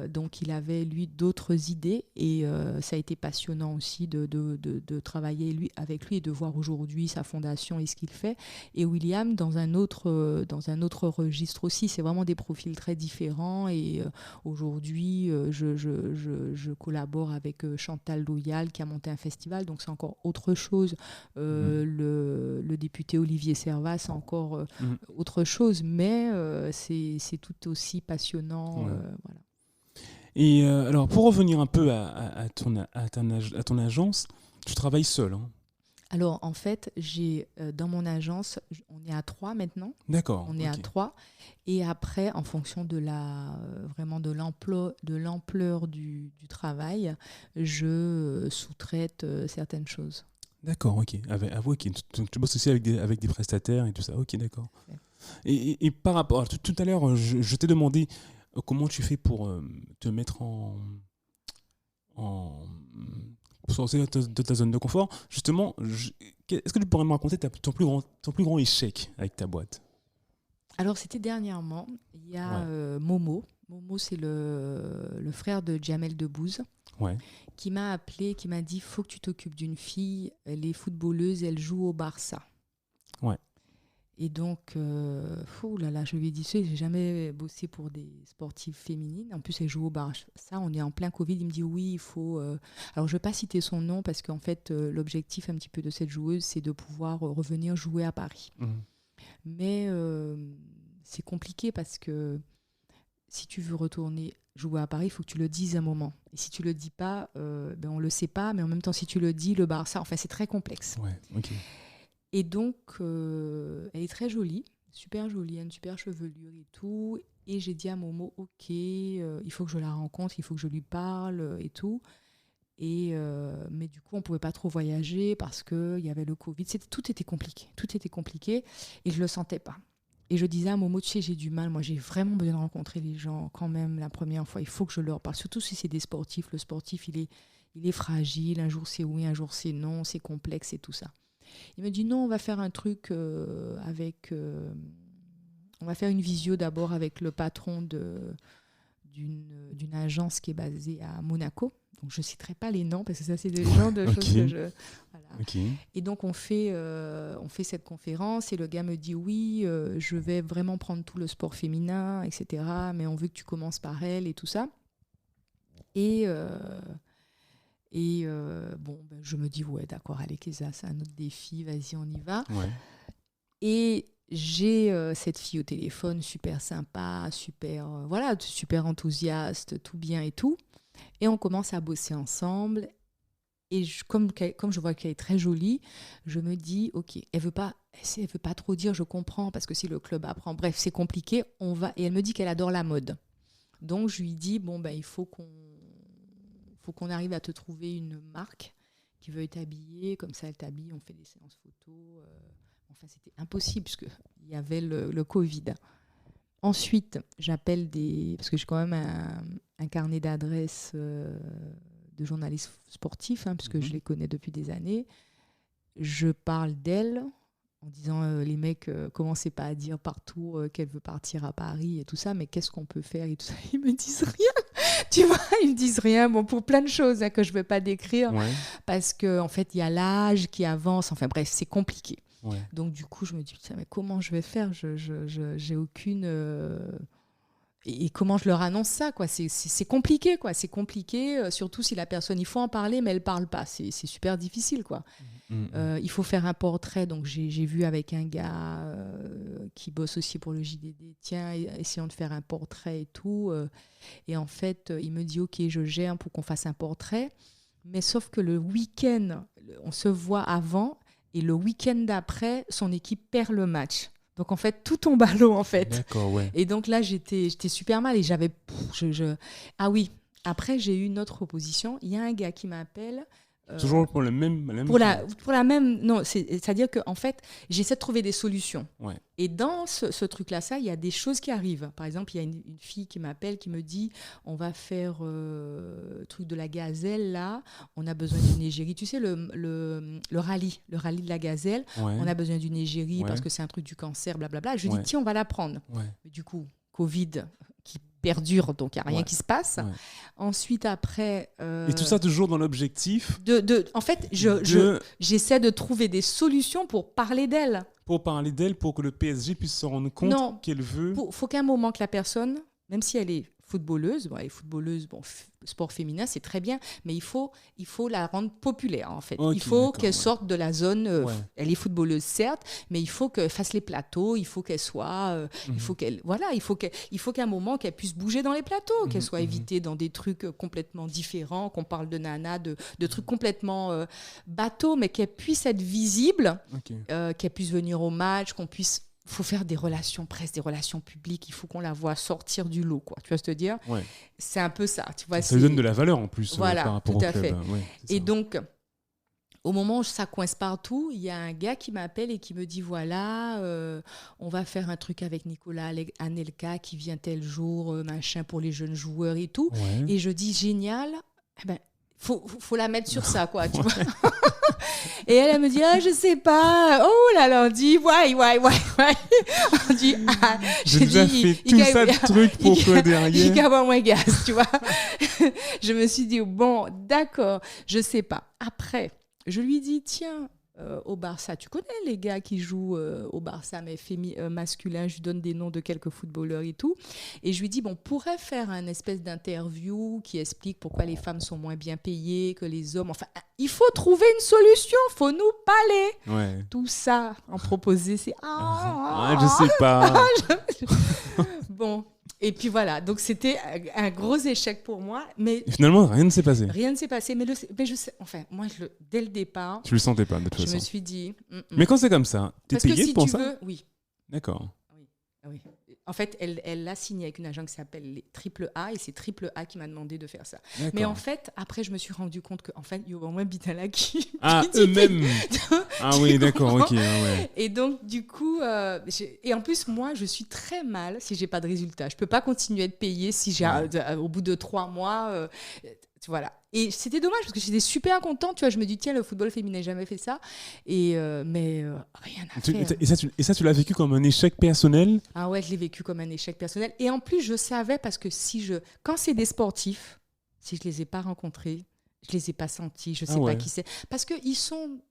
donc il avait lui d'autres idées et ça a été passionnant aussi de travailler avec lui et de voir aujourd'hui sa fondation et ce qu'il fait. Et William dans un autre registre aussi, c'est vraiment des profils très différents et aujourd'hui je collabore avec Chantal Loyal qui a monté un festival, donc c'est encore autre chose. Le député Olivier Servat, c'est encore autre chose, mais c'est tout aussi passionnant. Voilà. Et alors, pour revenir un peu à ton agence, tu travailles seul, hein? Alors, en fait, dans mon agence, on est à 3 maintenant. D'accord. On est à 3. Et après, en fonction de l'ampleur du travail, je sous-traite certaines choses. D'accord, ok. Donc, tu bosses aussi avec des prestataires et tout ça. Ok, d'accord. Ouais. Et par rapport... Alors, tout à l'heure, je t'ai demandé comment tu fais pour te mettre pour sortir de ta zone de confort. Justement, est-ce que tu pourrais me raconter ton plus grand échec avec ta boîte? Alors, c'était dernièrement. Il y a Momo. Momo, c'est le frère de Jamel Debbouze, qui m'a appelé, qui m'a dit « Faut que tu t'occupes d'une fille. Elle est footballeuse, elle joue au Barça. » Ouais. Et donc, je lui ai dit, j'ai jamais bossé pour des sportives féminines. En plus, elle joue au Barça. Ça, on est en plein Covid. Il me dit, oui, il faut... Alors, je ne vais pas citer son nom parce qu'en fait, l'objectif un petit peu de cette joueuse, c'est de pouvoir revenir jouer à Paris. Mais c'est compliqué parce que si tu veux retourner jouer à Paris, il faut que tu le dises un moment. Et si tu ne le dis pas, on ne le sait pas. Mais en même temps, si tu le dis, le Barça, enfin, c'est très complexe. Ouais, ok. Et donc, elle est très jolie, super jolie, une super chevelure et tout. Et j'ai dit à Momo, ok, il faut que je la rencontre, il faut que je lui parle et tout. Mais du coup, on ne pouvait pas trop voyager parce qu'il y avait le Covid. Tout était compliqué et je ne le sentais pas. Et je disais à Momo, tu sais, j'ai du mal, moi j'ai vraiment besoin de rencontrer les gens quand même la première fois. Il faut que je leur parle, surtout si c'est des sportifs. Le sportif, il est fragile, un jour c'est oui, un jour c'est non, c'est complexe et tout ça. Il me dit non, on va faire un truc on va faire une visio d'abord avec le patron d'une agence qui est basée à Monaco. Donc, je ne citerai pas les noms parce que ça, c'est des genres de choses que je... Voilà. Et donc, on fait cette conférence et le gars me dit oui, je vais vraiment prendre tout le sport féminin, etc. Mais on veut que tu commences par elle et tout ça. Et je me dis ouais, d'accord, allez, Keza, c'est un autre défi, vas-y, on y va. Ouais. Et j'ai cette fille au téléphone, super sympa, super enthousiaste, tout bien et tout. Et on commence à bosser ensemble. Et comme je vois qu'elle est très jolie, je me dis, ok, elle veut pas trop dire, je comprends, parce que si le club apprend, bref, c'est compliqué, on va. Et elle me dit qu'elle adore la mode. Donc je lui dis, il faut qu'on arrive à te trouver une marque qui veut t'habiller, comme ça elle t'habille, on fait des séances photos. Enfin, c'était impossible puisqu'il y avait le Covid. Ensuite, j'appelle parce que j'ai quand même un carnet d'adresses de journalistes sportifs, puisque je les connais depuis des années. Je parle d'elle en disant, les mecs, commencez pas à dire partout qu'elle veut partir à Paris et tout ça, mais qu'est-ce qu'on peut faire et tout ça. Ils me disent rien, tu vois, ils me disent rien, pour plein de choses que je ne vais pas décrire, parce qu'en fait, il y a l'âge qui avance, enfin bref, c'est compliqué. Ouais. Donc du coup, je me dis, mais comment je vais faire ? J'ai aucune... Et comment je leur annonce ça, quoi ? C'est compliqué, quoi. C'est compliqué, surtout si la personne, il faut en parler, mais elle ne parle pas. C'est super difficile, quoi. Il faut faire un portrait. Donc j'ai vu avec un gars qui bosse aussi pour le JDD, tiens, essayons de faire un portrait et tout. Et en fait, il me dit, ok, je gère pour qu'on fasse un portrait. Mais sauf que le week-end, on se voit avant... Et le week-end d'après, son équipe perd le match. Donc, en fait, tout tombe à l'eau, en fait. D'accord, ouais. Et donc là, j'étais super mal. Et j'avais... Ah oui, après, j'ai eu une autre proposition. Il y a un gars qui m'appelle... Toujours pour le même... Pour la même... Non, c'est-à-dire qu'en fait, j'essaie de trouver des solutions. Ouais. Et dans ce truc-là, il y a des choses qui arrivent. Par exemple, il y a une fille qui m'appelle, qui me dit, on va faire le truc de la gazelle, là. On a besoin d'une égérie. Tu sais, le rallye de la gazelle. Ouais. On a besoin d'une égérie parce que c'est un truc du cancer, blablabla. Je dis, tiens, on va la prendre. Ouais. Mais du coup, Covid... qui perdure, donc il n'y a rien qui se passe. Ouais. Ensuite, après... Et tout ça toujours dans l'objectif en fait, j'essaie de trouver des solutions pour parler d'elle. Pour parler d'elle, pour que le PSG puisse se rendre compte qu'elle veut... Il faut qu'à un moment que la personne, même si elle est footballeuse, sport féminin, c'est très bien, mais il faut la rendre populaire, en fait. Okay, il faut qu'elle sorte de la zone... Elle est footballeuse, certes, mais il faut qu'elle fasse les plateaux, il faut qu'elle soit... il faut qu'à un moment, qu'elle puisse bouger dans les plateaux, qu'elle soit évitée dans des trucs complètement différents, qu'on parle de nana, de trucs complètement bateaux, mais qu'elle puisse être visible, qu'elle puisse venir au match, qu'on puisse... Il faut faire des relations presse, des relations publiques. Il faut qu'on la voit sortir du lot, quoi. Tu vois ce que je veux dire ? Ouais. C'est un peu ça. Tu vois, ça lui donne de la valeur en plus par rapport au club. Fait. Et donc, au moment où ça coince partout, il y a un gars qui m'appelle et qui me dit, voilà, on va faire un truc avec Nicolas Anelka qui vient tel jour, machin, pour les jeunes joueurs et tout. Ouais. Et je dis, génial. Eh ben, faut la mettre sur ça, quoi, tu vois. Et elle me dit, je sais pas. Oh là là, on dit, why. On dit, j'ai déjà fait tout ça de trucs pour toi derrière. Il y a moins gaz, tu vois. Je me suis dit, bon, d'accord, je sais pas. Après, je lui dis, tiens, au Barça, tu connais les gars qui jouent au Barça, mais masculin, je lui donne des noms de quelques footballeurs et tout. Et je lui dis, bon, on pourrait faire un espèce d'interview qui explique pourquoi les femmes sont moins bien payées que les hommes. Enfin, il faut trouver une solution, il faut nous parler. Ouais. Tout ça, en proposer, c'est... je sais pas. Bon... Et puis voilà, donc c'était un gros échec pour moi. Mais et finalement, rien ne s'est passé. Rien ne s'est passé, mais je sais, enfin, moi, dès le départ... Tu le sentais pas, de toute façon. Je me suis dit... Mais quand c'est comme ça, t'es payé pour ça ? Parce que si tu veux, oui. D'accord. Oui. En fait, elle l'a signé avec une agence qui s'appelle les Triple A, et c'est Triple A qui m'a demandé de faire ça. D'accord. Mais en fait, après, je me suis rendu compte qu'en fait, il y a au moins Bitala qui... eux-mêmes. Oui, d'accord, ok. Ouais. Et donc, du coup... et en plus, moi, je suis très mal si j'ai pas de résultat. Je peux pas continuer à être payée si j'ai, au bout de 3 mois... Voilà. Et c'était dommage parce que j'étais super contente. Tu vois, je me dis, tiens, le football féminin n'a jamais fait ça. Mais rien à faire. Et ça, tu l'as vécu comme un échec personnel? Ah ouais, je l'ai vécu comme un échec personnel. Et en plus, je savais parce que quand c'est des sportifs, si je les ai pas rencontrés, je les ai pas sentis, je sais pas qui c'est. Parce qu'ils sont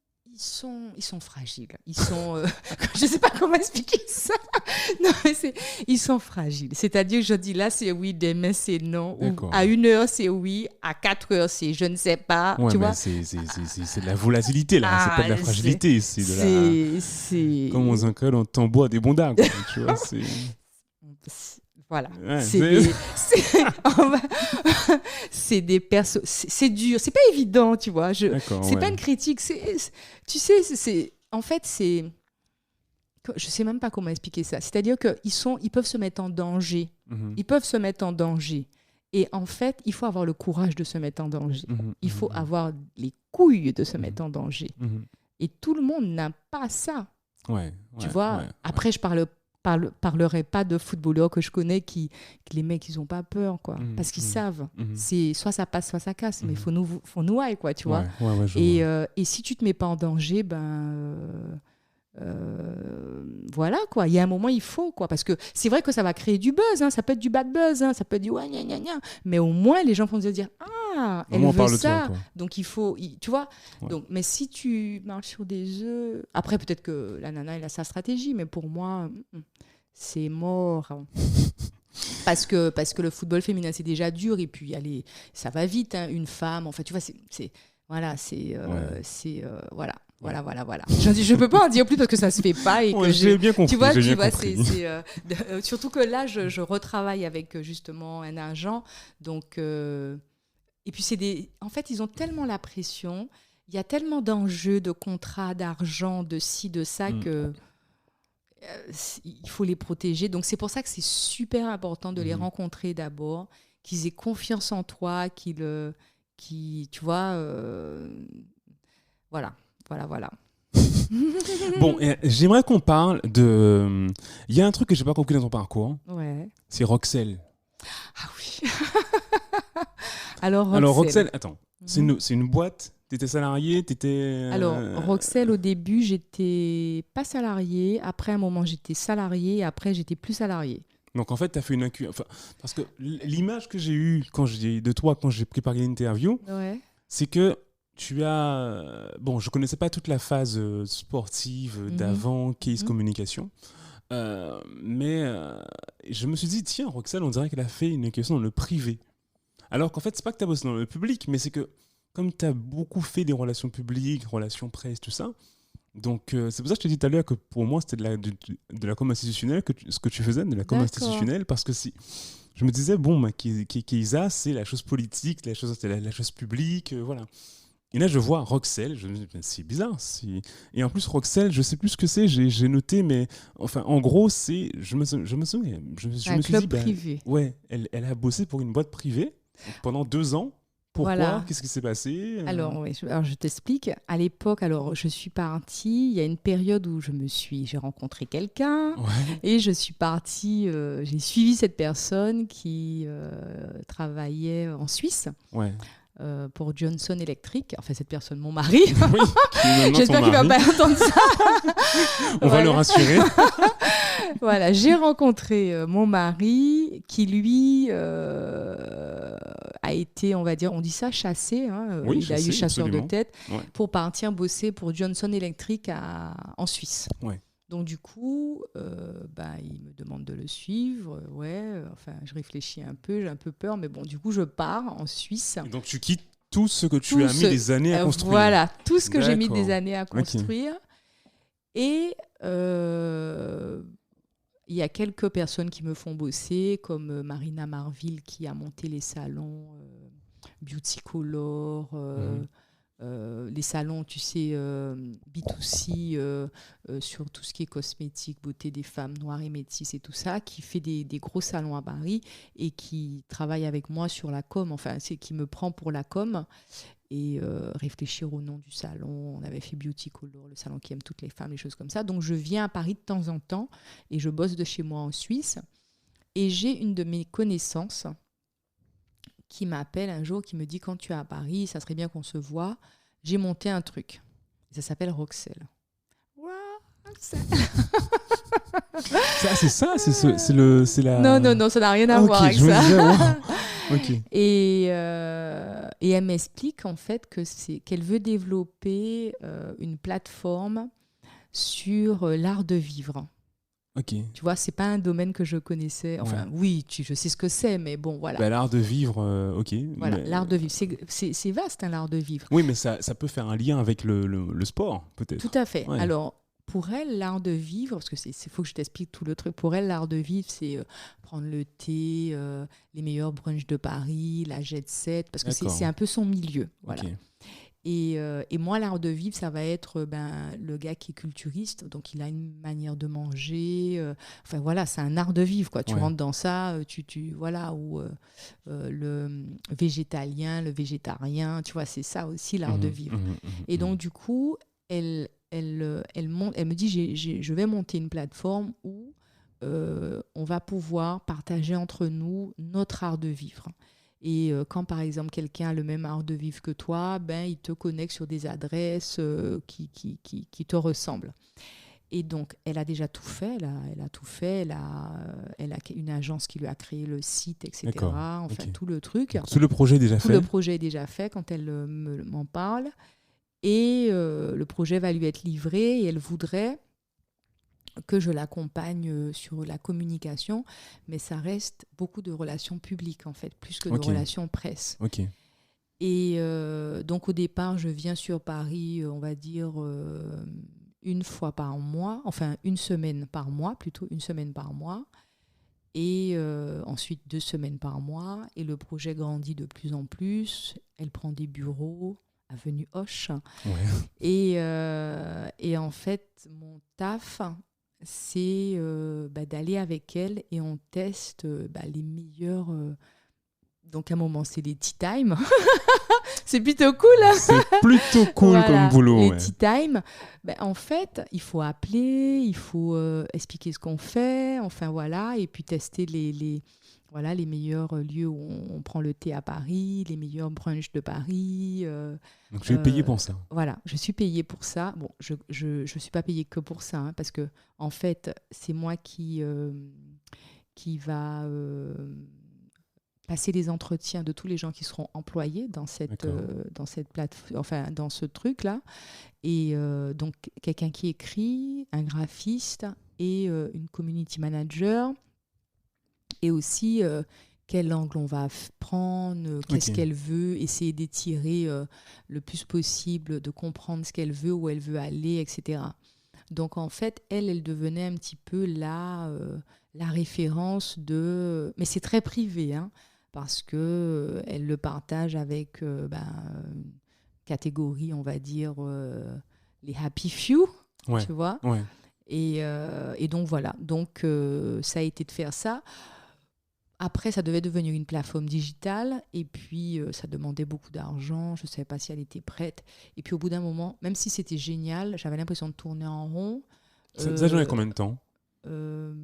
fragiles. Ils sont, je sais pas comment expliquer ça. Non, mais ils sont fragiles. C'est-à-dire que je dis là, c'est oui, demain, c'est non. Ou à 1h, c'est oui. À 4h, c'est je ne sais pas. Ouais, tu vois c'est de la volatilité, là. C'est pas de la fragilité. C'est de la... Comme on dit, on t'emboie des bondas. Tu vois, Voilà. Ouais, c'est des persos. C'est dur. C'est pas évident, tu vois. C'est pas une critique. Tu sais, en fait, c'est. Je sais même pas comment expliquer ça. C'est-à-dire qu'ils peuvent se mettre en danger. Mm-hmm. Ils peuvent se mettre en danger. Et en fait, il faut avoir le courage de se mettre en danger. Mm-hmm. Il faut avoir les couilles de se mettre en danger. Mm-hmm. Et tout le monde n'a pas ça. Tu vois. Après, je parlerai pas de footballeurs que je connais qui les mecs ils ont pas peur quoi parce qu'ils savent c'est soit ça passe soit ça casse mais faut nous aille quoi tu vois et si tu te mets pas en danger voilà quoi il y a un moment il faut quoi parce que c'est vrai que ça va créer du buzz ça peut être du bad buzz ça peut être du ouais gna gna gna mais au moins les gens vont se dire elle veut ça donc il faut tu vois donc mais si tu marches sur des œufs après peut-être que la nana elle a sa stratégie mais pour moi c'est mort parce que le football féminin c'est déjà dur et puis ça va vite une femme enfin tu vois voilà. Je peux pas en dire plus parce que ça se fait pas et que j'ai bien compris. Tu vois, surtout que là, je retravaille avec justement un agent. Donc, et puis en fait, ils ont tellement la pression. Il y a tellement d'enjeux, de contrats, d'argent, de ci, de ça que il faut les protéger. Donc, c'est pour ça que c'est super important de les rencontrer d'abord, qu'ils aient confiance en toi, tu vois. Voilà. Bon, j'aimerais qu'on parle de... Il y a un truc que j'ai pas compris dans ton parcours. Ouais. C'est Roxel. Ah oui. Alors Roxel, attends. C'est une boîte. T'étais salarié, Alors, Roxel, au début, j'étais pas salariée. Après, à un moment, j'étais salariée. Après, j'étais plus salariée. Donc, en fait, tu as fait parce que l'image que j'ai eue de toi quand j'ai préparé l'interview, c'est que tu as... Bon, je ne connaissais pas toute la phase sportive d'avant, case communication. Mais je me suis dit, tiens, Roxel, on dirait qu'elle a fait une question dans le privé. Alors qu'en fait, c'est pas que tu as bossé dans le public, mais c'est que comme tu as beaucoup fait des relations publiques, relations presse, tout ça, donc c'est pour ça que je te dis tout à l'heure que pour moi, c'était de la com institutionnelle, ce que tu faisais, de la com institutionnelle, parce que je me disais, bon, Keïsa, c'est la chose politique, c'est la chose publique, voilà. Et là, je vois Roxel, je me dis, c'est bizarre. Et en plus, Roxel, je sais plus ce que c'est, j'ai noté, mais enfin, en gros, je me souviens. Un club privé. Ouais, elle a bossé pour une boîte privée pendant 2 ans. Pourquoi ? Voilà. Qu'est-ce qui s'est passé ? Alors, je t'explique. À l'époque, je suis partie. Il y a une période où j'ai rencontré quelqu'un et je suis partie. J'ai suivi cette personne qui travaillait en Suisse. Ouais. Pour Johnson Electric, enfin cette personne, mon mari. Oui, j'espère qu'il ne va pas entendre ça. On va le rassurer. Voilà, j'ai rencontré mon mari qui lui a été, on va dire, on dit ça, chassé. Il a eu chasseur de tête pour partir bosser pour Johnson Electric en Suisse. Ouais. Donc du coup, il me demande de le suivre. Je réfléchis un peu, j'ai un peu peur, mais bon, du coup, je pars en Suisse. Et donc tu quittes tout ce que tu as mis des années à construire. Voilà, tout ce que j'ai mis des années à construire. Okay. Et il y a quelques personnes qui me font bosser, comme Marina Marville qui a monté les salons Beauty Color. Les salons, tu sais, B2C sur tout ce qui est cosmétique, beauté des femmes noires et métisses et tout ça, qui fait des gros salons à Paris et qui travaille avec moi sur la com, enfin, c'est qui me prend pour la com et réfléchir au nom du salon. On avait fait Beauty Color, le salon qui aime toutes les femmes, les choses comme ça. Donc, je viens à Paris de temps en temps et je bosse de chez moi en Suisse. Et j'ai une de mes connaissances qui m'appelle un jour, qui me dit, quand tu es à Paris, ça serait bien qu'on se voit. J'ai monté un truc. Ça s'appelle Roxel. Ça, c'est ça, c'est la... Non, ça n'a rien à voir avec je me ça. disais, wow. Ok. Et elle m'explique en fait qu'elle veut développer une plateforme sur l'art de vivre. Ok. Tu vois, c'est pas un domaine que je connaissais. Enfin, oui, je sais ce que c'est, mais bon, voilà. Bah, l'art de vivre, ok. Voilà, mais... l'art de vivre, c'est vaste, hein, l'art de vivre. Oui, mais ça peut faire un lien avec le sport, peut-être. Tout à fait. Ouais. Alors, pour elle, l'art de vivre, parce que faut que je t'explique tout le truc. Pour elle, l'art de vivre, c'est prendre le thé, les meilleurs brunchs de Paris, la jet set, parce que c'est un peu son milieu. Voilà. Okay. Et moi, l'art de vivre, ça va être le gars qui est culturiste, donc il a une manière de manger. Enfin voilà, c'est un art de vivre, quoi. Tu rentres dans ça, voilà, ou le végétalien, le végétarien, tu vois, c'est ça aussi l'art de vivre. Et donc du coup, elle me dit, je vais monter une plateforme où on va pouvoir partager entre nous notre art de vivre. Et quand, par exemple, quelqu'un a le même art de vivre que toi, il te connecte sur des adresses qui te ressemblent. Et donc, elle a déjà tout fait. Elle a tout fait. Elle a une agence qui lui a créé le site, etc. D'accord. Enfin, tout le truc. Tout le projet est déjà fait. Tout le projet est déjà fait quand elle m'en parle. Et le projet va lui être livré et elle voudrait que je l'accompagne sur la communication, mais ça reste beaucoup de relations publiques, en fait, plus que de relations presse. Okay. Et donc, au départ, je viens sur Paris, on va dire, une fois par mois, enfin, une semaine par mois, et ensuite 2 semaines par mois, et le projet grandit de plus en plus, elle prend des bureaux, avenue Hoche, et en fait, mon taf, c'est d'aller avec elle et on teste les meilleurs... Donc, à un moment, c'est les tea time. C'est plutôt cool. C'est plutôt cool voilà, comme boulot. Les tea time. En fait, il faut appeler, il faut expliquer ce qu'on fait, enfin voilà, et puis tester les meilleurs lieux où on prend le thé à Paris, les meilleurs brunchs de Paris. Donc, tu es payée pour ça. Voilà, je suis payée pour ça. Bon, je suis pas payée que pour ça, hein, parce que en fait, c'est moi qui va passer les entretiens de tous les gens qui seront employés dans cette plateforme, enfin dans ce truc-là. Et donc, quelqu'un qui écrit, un graphiste et une community manager. Et aussi, quel angle on va prendre, qu'est-ce qu'elle veut, essayer d'étirer le plus possible, de comprendre ce qu'elle veut, où elle veut aller, etc. Donc, en fait, elle devenait un petit peu la référence de... Mais c'est très privé, hein, parce qu'elle le partage avec une catégorie, on va dire, les happy few, tu vois. Ouais. Et donc, voilà. Donc, ça a été de faire ça. Après, ça devait devenir une plateforme digitale et puis ça demandait beaucoup d'argent. Je ne savais pas si elle était prête. Et puis au bout d'un moment, même si c'était génial, j'avais l'impression de tourner en rond. Ça durait combien de temps 2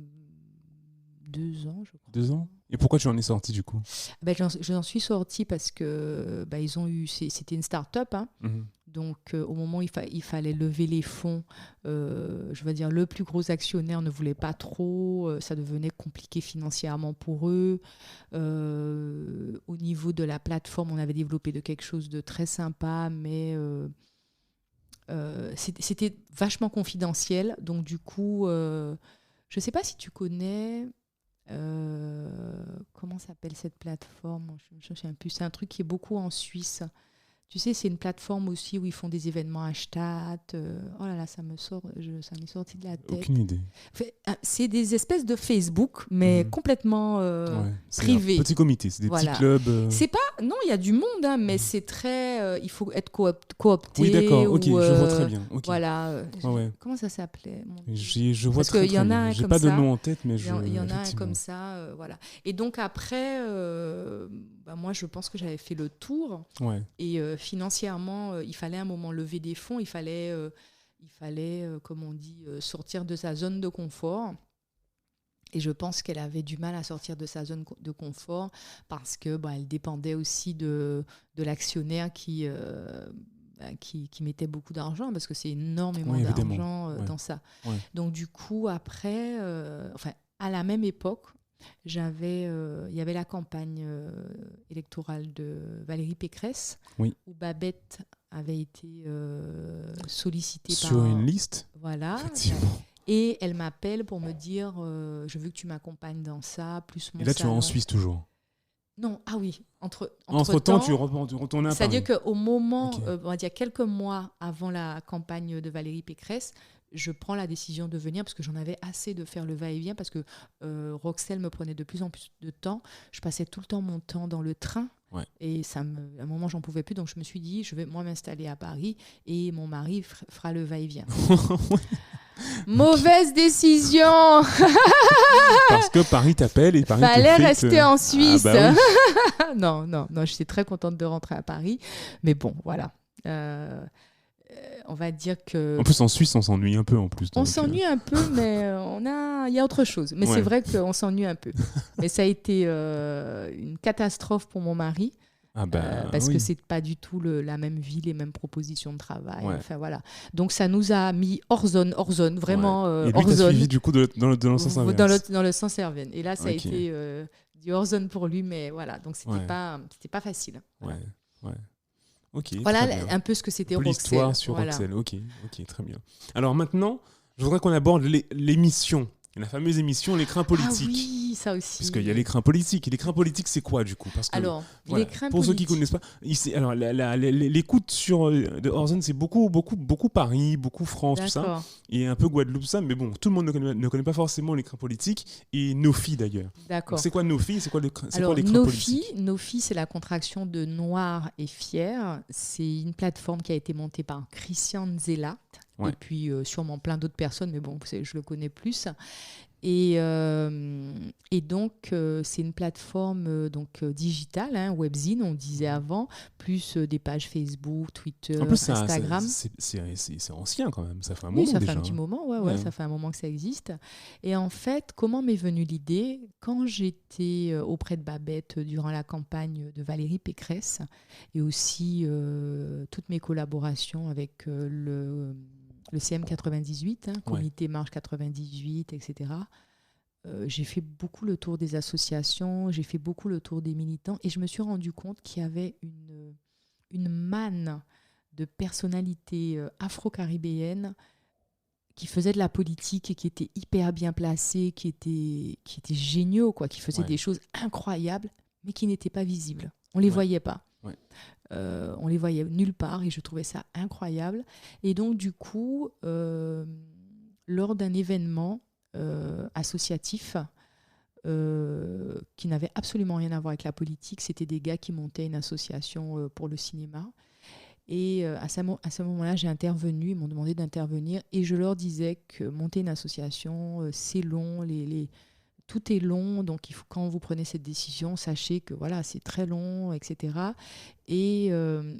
ans, je crois. 2 ans ? Et pourquoi tu en es sortie du coup ? J'en suis sortie parce que ils ont eu, c'était une start-up, hein. Donc au moment où il fallait lever les fonds, je veux dire le plus gros actionnaire ne voulait pas trop, ça devenait compliqué financièrement pour eux. Au niveau de la plateforme, on avait développé quelque chose de très sympa, mais c'était vachement confidentiel. Donc du coup, je ne sais pas si tu connais... comment s'appelle cette plateforme ? Je me souviens plus. C'est un truc qui est beaucoup en Suisse. Tu sais, c'est une plateforme aussi où ils font des événements hashtag. Oh là là, ça m'est sorti de la tête. Aucune idée. C'est des espèces de Facebook, mais complètement privés. C'est un petit comité, c'est des petits clubs. C'est pas... Non, il y a du monde, hein, mais c'est très... il faut être coopté. Oui, d'accord, ok, je vois très bien. Okay. Voilà. Comment ça s'appelait ? Je vois très bien. J'ai pas de nom en tête, mais il y en a un comme ça, voilà. Et donc après, moi, je pense que j'avais fait le tour. Ouais. Et financièrement, il fallait à un moment lever des fonds, il fallait comme on dit, sortir de sa zone de confort. Et je pense qu'elle avait du mal à sortir de sa zone de confort parce que elle dépendait aussi de l'actionnaire qui mettait beaucoup d'argent, parce que c'est énormément d'argent dans ça. Ouais. Donc du coup, après, à la même époque, il y avait la campagne électorale de Valérie Pécresse, où Babette avait été sollicitée sur une liste. Voilà. Effectivement. Et elle m'appelle pour me dire je veux que tu m'accompagnes dans ça, plus mon Et là, tu es en Suisse toujours? Non, ah oui. Entre-temps, tu retournais à Paris. C'est-à-dire qu'au moment, on va dire quelques mois avant la campagne de Valérie Pécresse, je prends la décision de venir parce que j'en avais assez de faire le va-et-vient, parce que Roxelle me prenait de plus en plus de temps. Je passais tout le temps mon temps dans le train. Ouais. Et à un moment, j'en pouvais plus. Donc, je me suis dit, je vais moi m'installer à Paris et mon mari fera le va-et-vient. Mauvaise décision. Parce que Paris t'appelle et Paris fallait rester en Suisse. Ah bah oui. non, j'étais très contente de rentrer à Paris. Mais bon, voilà. On va dire que... En plus, en Suisse, on s'ennuie un peu en plus. On s'ennuie un peu, mais il y a autre chose. Mais c'est vrai qu'on s'ennuie un peu. Mais ça a été une catastrophe pour mon mari. Parce que c'est pas du tout la même vie, les mêmes propositions de travail. Ouais. Enfin voilà. Donc ça nous a mis hors zone, vraiment et lui, hors zone. Suivi du coup dans le sens inverse. Dans le sens inverse. Et là, ça a été du hors zone pour lui, mais voilà. Donc c'était pas facile. Ouais. Ok. Voilà un peu ce que c'était Roxelle. L'histoire sur Roxelle. Ok, très bien. Alors maintenant, je voudrais qu'on aborde l'émission. La fameuse émission L'écrin politique. Ah oui, ça aussi. Parce qu'il y a l'écrin politique. Et l'écrin politique, c'est quoi du coup? Parce que, alors, l'écrin pour politique... ceux qui ne connaissent pas, alors, l'écoute de Orson, c'est beaucoup Paris, beaucoup France, tout ça. Et un peu Guadeloupe, tout ça. Mais bon, tout le monde ne connaît pas forcément l'écrin politique. Et Nofi d'ailleurs. D'accord. Donc, c'est quoi Nofi? C'est quoi l'écrin politique? politique? Nofi, c'est la contraction de Noir et Fier. C'est une plateforme qui a été montée par Christian Zelat. Et puis sûrement plein d'autres personnes, mais bon, je le connais plus. Et donc, c'est une plateforme digitale, webzine, on disait avant, plus des pages Facebook, Twitter, en plus, Instagram. C'est ancien quand même, ça fait un moment déjà. Oui, ça fait un petit moment, ça fait un moment que ça existe. Et en fait, comment m'est venue l'idée? Quand j'étais auprès de Babette durant la campagne de Valérie Pécresse, et aussi toutes mes collaborations avec le CM98, Comité Marche 98, etc. J'ai fait beaucoup le tour des associations, j'ai fait beaucoup le tour des militants, et je me suis rendu compte qu'il y avait une manne de personnalités afro-caribéennes qui faisaient de la politique et qui étaient hyper bien placés, qui étaient géniaux, qui faisaient des choses incroyables, mais qui n'étaient pas visibles. On ne les voyait pas. On les voyait nulle part, et je trouvais ça incroyable. Et donc du coup, lors d'un événement associatif qui n'avait absolument rien à voir avec la politique, c'était des gars qui montaient une association pour le cinéma, et à ce moment-là, j'ai intervenu, ils m'ont demandé d'intervenir, et je leur disais que monter une association, c'est long, tout est long, donc quand vous prenez cette décision, sachez que voilà, c'est très long, etc. Et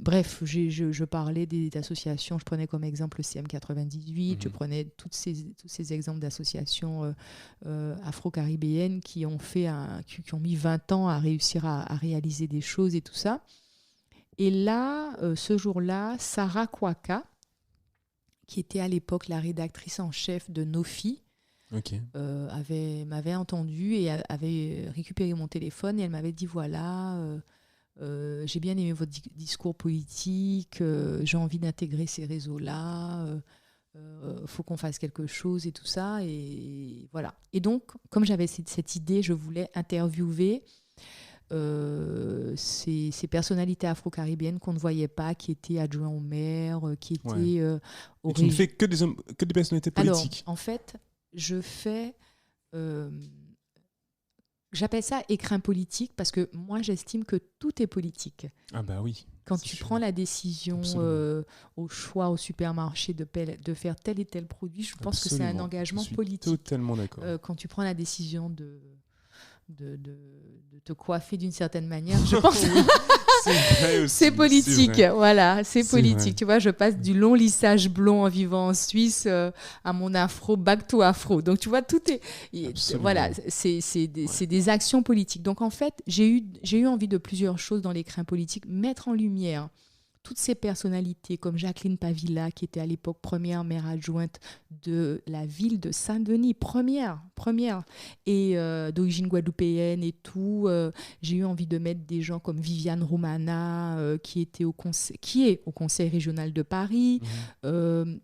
bref, je parlais des associations, je prenais comme exemple le CM98, je prenais tous ces exemples d'associations afro-caribéennes qui ont mis 20 ans à réussir à réaliser des choses et tout ça. Et là, ce jour-là, Sarah Kwaka, qui était à l'époque la rédactrice en chef de Nofi, m'avait entendu et avait récupéré mon téléphone, et elle m'avait dit voilà, j'ai bien aimé votre discours politique, j'ai envie d'intégrer ces réseaux-là, faut qu'on fasse quelque chose et tout ça, et voilà. Et donc, comme j'avais cette idée, je voulais interviewer ces personnalités afro-caribéennes qu'on ne voyait pas, qui étaient adjoints au maire, qui étaient et tu ne fais que des personnalités politiques? Alors, en fait, je fais... j'appelle ça écrin politique, parce que moi, j'estime que tout est politique. Ah bah oui. Quand tu prends la décision au choix au supermarché de faire tel et tel produit, je pense que c'est un engagement politique. Totalement d'accord. Quand tu prends la décision te coiffer d'une certaine manière, je pense. C'est vrai aussi. C'est politique, c'est voilà, c'est politique. vrai. Tu vois, je passe du long lissage blond en vivant en Suisse à mon afro, back to afro. Donc, tu vois, tout est... Absolument. Voilà, c'est des actions politiques. Donc, en fait, j'ai eu envie de plusieurs choses dans l'écrin politique. Mettre en lumière toutes ces personnalités comme Jacqueline Pavilla, qui était à l'époque première maire adjointe de la ville de Saint-Denis, première, et d'origine guadeloupéenne et tout. J'ai eu envie de mettre des gens comme Viviane Romana, qui est au Conseil régional de Paris. Tout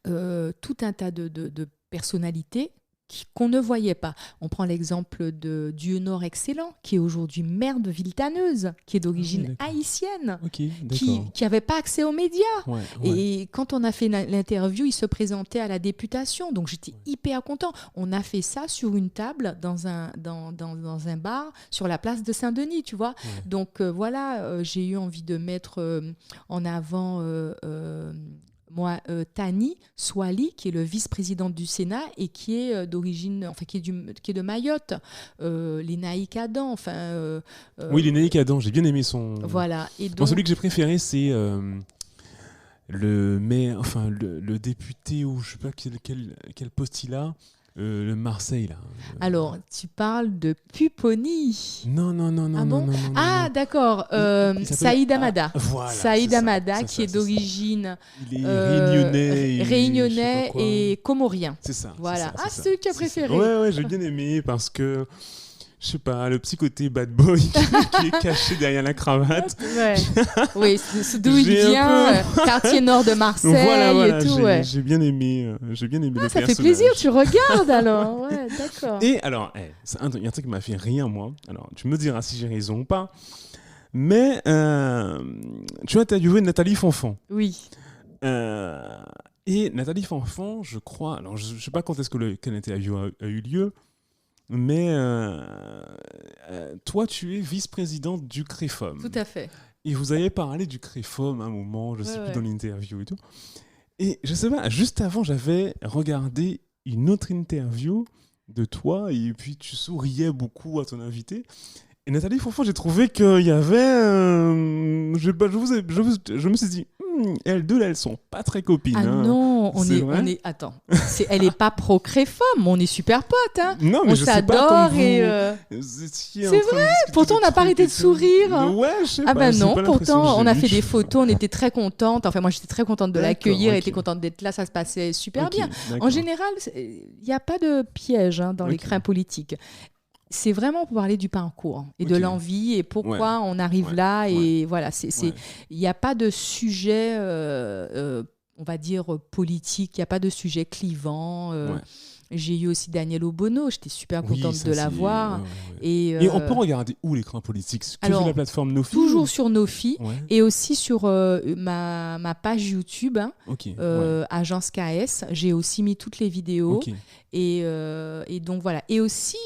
un tas de personnalités qu'on ne voyait pas. On prend l'exemple de Dieu-Nord Excellent, qui est aujourd'hui maire de Villetaneuse, qui est d'origine haïtienne, qui n'avait pas accès aux médias. Ouais. Et quand on a fait l'interview, il se présentait à la députation. Donc, j'étais hyper content. On a fait ça sur une table dans un bar sur la place de Saint-Denis, tu vois. Ouais. Donc, j'ai eu envie de mettre en avant... Tani Swali, qui est le vice-présidente du Sénat et qui est d'origine, enfin qui est de Mayotte, Lénaïque Adam, oui, Lénaïque Adam, j'ai bien aimé son. Voilà. Et donc... Bon, celui que j'ai préféré, c'est le maire, enfin le député ou je sais pas quel poste il a. Le Marseille, là. Alors, tu parles de Pupponi. Non. Ah bon ? Ah, d'accord. Saïd Hamada. Voilà, Saïd Hamada, qui est d'origine... Il est réunionnais et comorien. C'est ça. Voilà. C'est celui que tu as préféré. Ouais, j'ai bien aimé parce que... Je sais pas, le petit côté bad boy qui est caché derrière la cravate. Ouais. Oui, c'est d'où il vient, quartier nord de Marseille voilà, et tout. J'ai bien aimé le personnage. Ça fait plaisir, tu regardes alors. Ouais, d'accord. Et alors, il y a un truc qui m'a fait rire, moi. Alors, tu me diras si j'ai raison ou pas. Mais tu as interviewé Nathalie Fanfan. Oui. Et Nathalie Fanfan, je crois, alors je sais pas quand est-ce que quelle interview a eu lieu, mais toi, tu es vice-présidente du CREFOM. Tout à fait. Et vous avez parlé du CREFOM à un moment, je ne sais plus, dans l'interview et tout. Et je sais pas, juste avant, j'avais regardé une autre interview de toi, et puis tu souriais beaucoup à ton invité. Et Nathalie Fanfan, j'ai trouvé qu'il y avait... je me suis dit, elles deux, là, elles sont pas très copines. Ah non, attends, elle est pas pro-CREFOM, on est super potes. Hein. Non, mais on je sais pas comme c'est vrai, pourtant on n'a pas arrêté de sourire. Ouais, je sais pas. Ah ben non, pourtant on a fait des photos, on était très contentes. Enfin, moi j'étais très contente de l'accueillir, elle était contente d'être là, ça se passait super bien. D'accord. En général, il n'y a pas de piège dans l'écrin politique. C'est vraiment pour parler du parcours et de l'envie et pourquoi on arrive là. Et voilà, il n'y a pas de sujet, on va dire, politique, il n'y a pas de sujet clivant. J'ai eu aussi Daniel Obono, j'étais super contente de l'avoir. Et on peut regarder où l'écran politique? Sur la plateforme Nofi? Toujours sur Nofi et aussi sur ma page YouTube, Agence KS. J'ai aussi mis toutes les vidéos. Et donc voilà. Et aussi,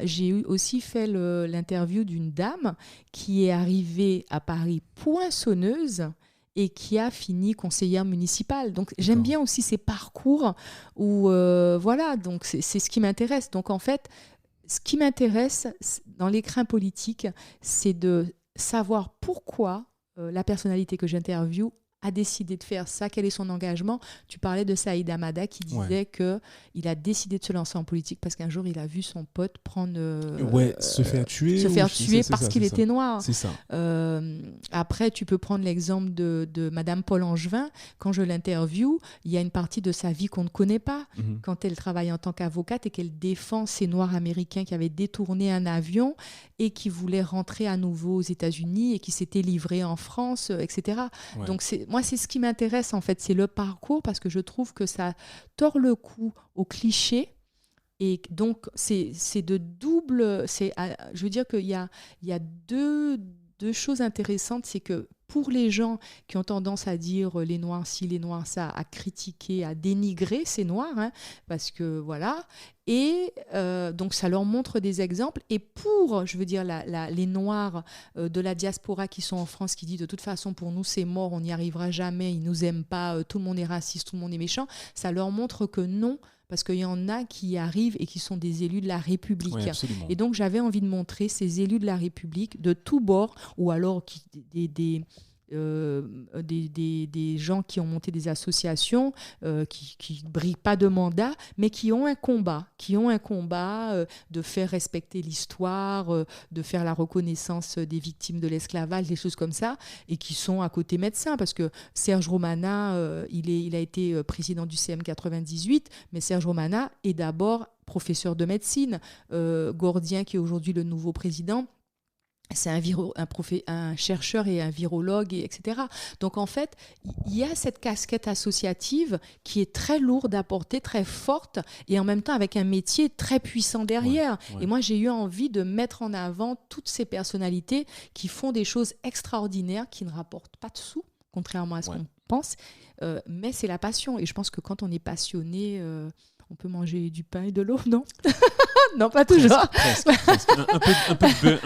j'ai aussi fait l'interview d'une dame qui est arrivée à Paris poinçonneuse et qui a fini conseillère municipale. Donc, j'aime bien aussi ces parcours où, voilà, donc c'est ce qui m'intéresse. Donc, en fait, ce qui m'intéresse dans l'écrin politique, c'est de savoir pourquoi la personnalité que j'interviewe a décidé de faire ça, quel est son engagement. Tu parlais de Saïd Hamada qui disait qu'il a décidé de se lancer en politique parce qu'un jour, il a vu son pote prendre... se faire tuer parce qu'il était noir. C'est ça. Après, tu peux prendre l'exemple de Madame Paul Angevin. Quand je l'interviewe, il y a une partie de sa vie qu'on ne connaît pas. Quand elle travaille en tant qu'avocate et qu'elle défend ces Noirs américains qui avaient détourné un avion et qui voulaient rentrer à nouveau aux États-Unis et qui s'étaient livrés en France, etc. Donc, moi, c'est ce qui m'intéresse, en fait, c'est le parcours, parce que je trouve que ça tord le cou aux clichés. Et donc, c'est de double... je veux dire qu'il y a deux choses intéressantes. C'est que pour les gens qui ont tendance à dire les Noirs ci, les Noirs ça, à critiquer, à dénigrer ces Noirs, parce que voilà... Et donc, ça leur montre des exemples. Et pour, je veux dire, les Noirs de la diaspora qui sont en France, qui disent de toute façon, pour nous, c'est mort, on n'y arrivera jamais, ils ne nous aiment pas, tout le monde est raciste, tout le monde est méchant, ça leur montre que non, parce qu'il y en a qui arrivent et qui sont des élus de la République. Oui, absolument. Et donc, j'avais envie de montrer ces élus de la République de tous bords, ou alors des gens qui ont monté des associations, qui ne brillent pas de mandat, mais qui ont un combat de faire respecter l'histoire, de faire la reconnaissance des victimes de l'esclavage, des choses comme ça, et qui sont à côté médecins, parce que Serge Romana, il a été président du CM 98, mais Serge Romana est d'abord professeur de médecine. Gordien, qui est aujourd'hui le nouveau président, c'est un chercheur et un virologue, etc. Donc, en fait, il y a cette casquette associative qui est très lourde à porter, très forte, et en même temps avec un métier très puissant derrière. Et moi, j'ai eu envie de mettre en avant toutes ces personnalités qui font des choses extraordinaires, qui ne rapportent pas de sous, contrairement à ce qu'on pense, mais c'est la passion. Et je pense que quand on est passionné... on peut manger du pain et de l'eau, non? Non, pas toujours. Presque.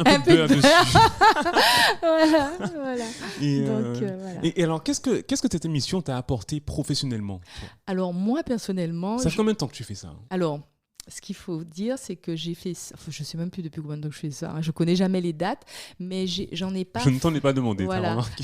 Un peu de beurre dessus. Voilà. Et alors, qu'est-ce que cette émission t'a apporté professionnellement, toi? Alors, moi, personnellement... Ça fait combien de temps que tu fais ça? Alors, ce qu'il faut dire, c'est que j'ai fait ça... Enfin, je ne sais même plus depuis combien de temps que je fais ça. Je ne connais jamais les dates, mais j'en ai pas... Je ne t'en ai pas demandé, voilà. t'as remarqué.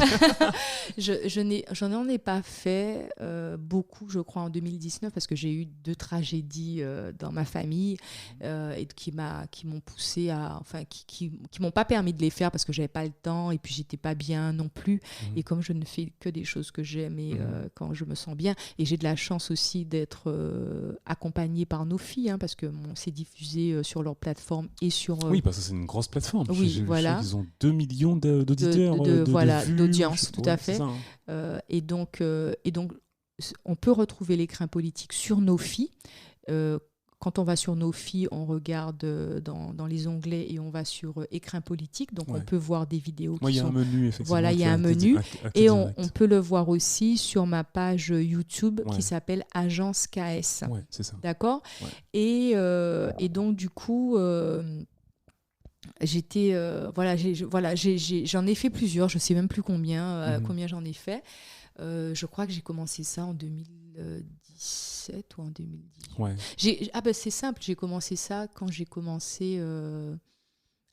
Je n'en ai pas fait beaucoup, je crois, en 2019, parce que j'ai eu 2 tragédies dans ma famille et qui m'ont poussé à... Enfin, qui m'ont pas permis de les faire parce que je n'avais pas le temps et puis j'étais pas bien non plus. Et comme je ne fais que des choses que j'aime et quand je me sens bien, et j'ai de la chance aussi d'être accompagnée par nos filles, parce que c'est diffusé sur leur plateforme et sur... Oui, parce que c'est une grosse plateforme. Oui, voilà. Ils ont 2 millions d'auditeurs, de vues, d'audience, tout à fait. Ça, et donc, on peut retrouver l'écrin politique sur nos filles. Quand on va sur nos filles, on regarde dans les onglets et on va sur écrin politique. Donc, on peut voir des vidéos qui sont... Il y a un menu, effectivement. Voilà, il y a un menu. Et on peut le voir aussi sur ma page YouTube qui s'appelle Agence KS. Ouais, c'est ça. D'accord ? Et donc, du coup... j'en ai fait plusieurs, je ne sais même plus combien j'en ai fait. Je crois que j'ai commencé ça en 2017 ou en 2018. C'est simple, j'ai commencé ça quand j'ai commencé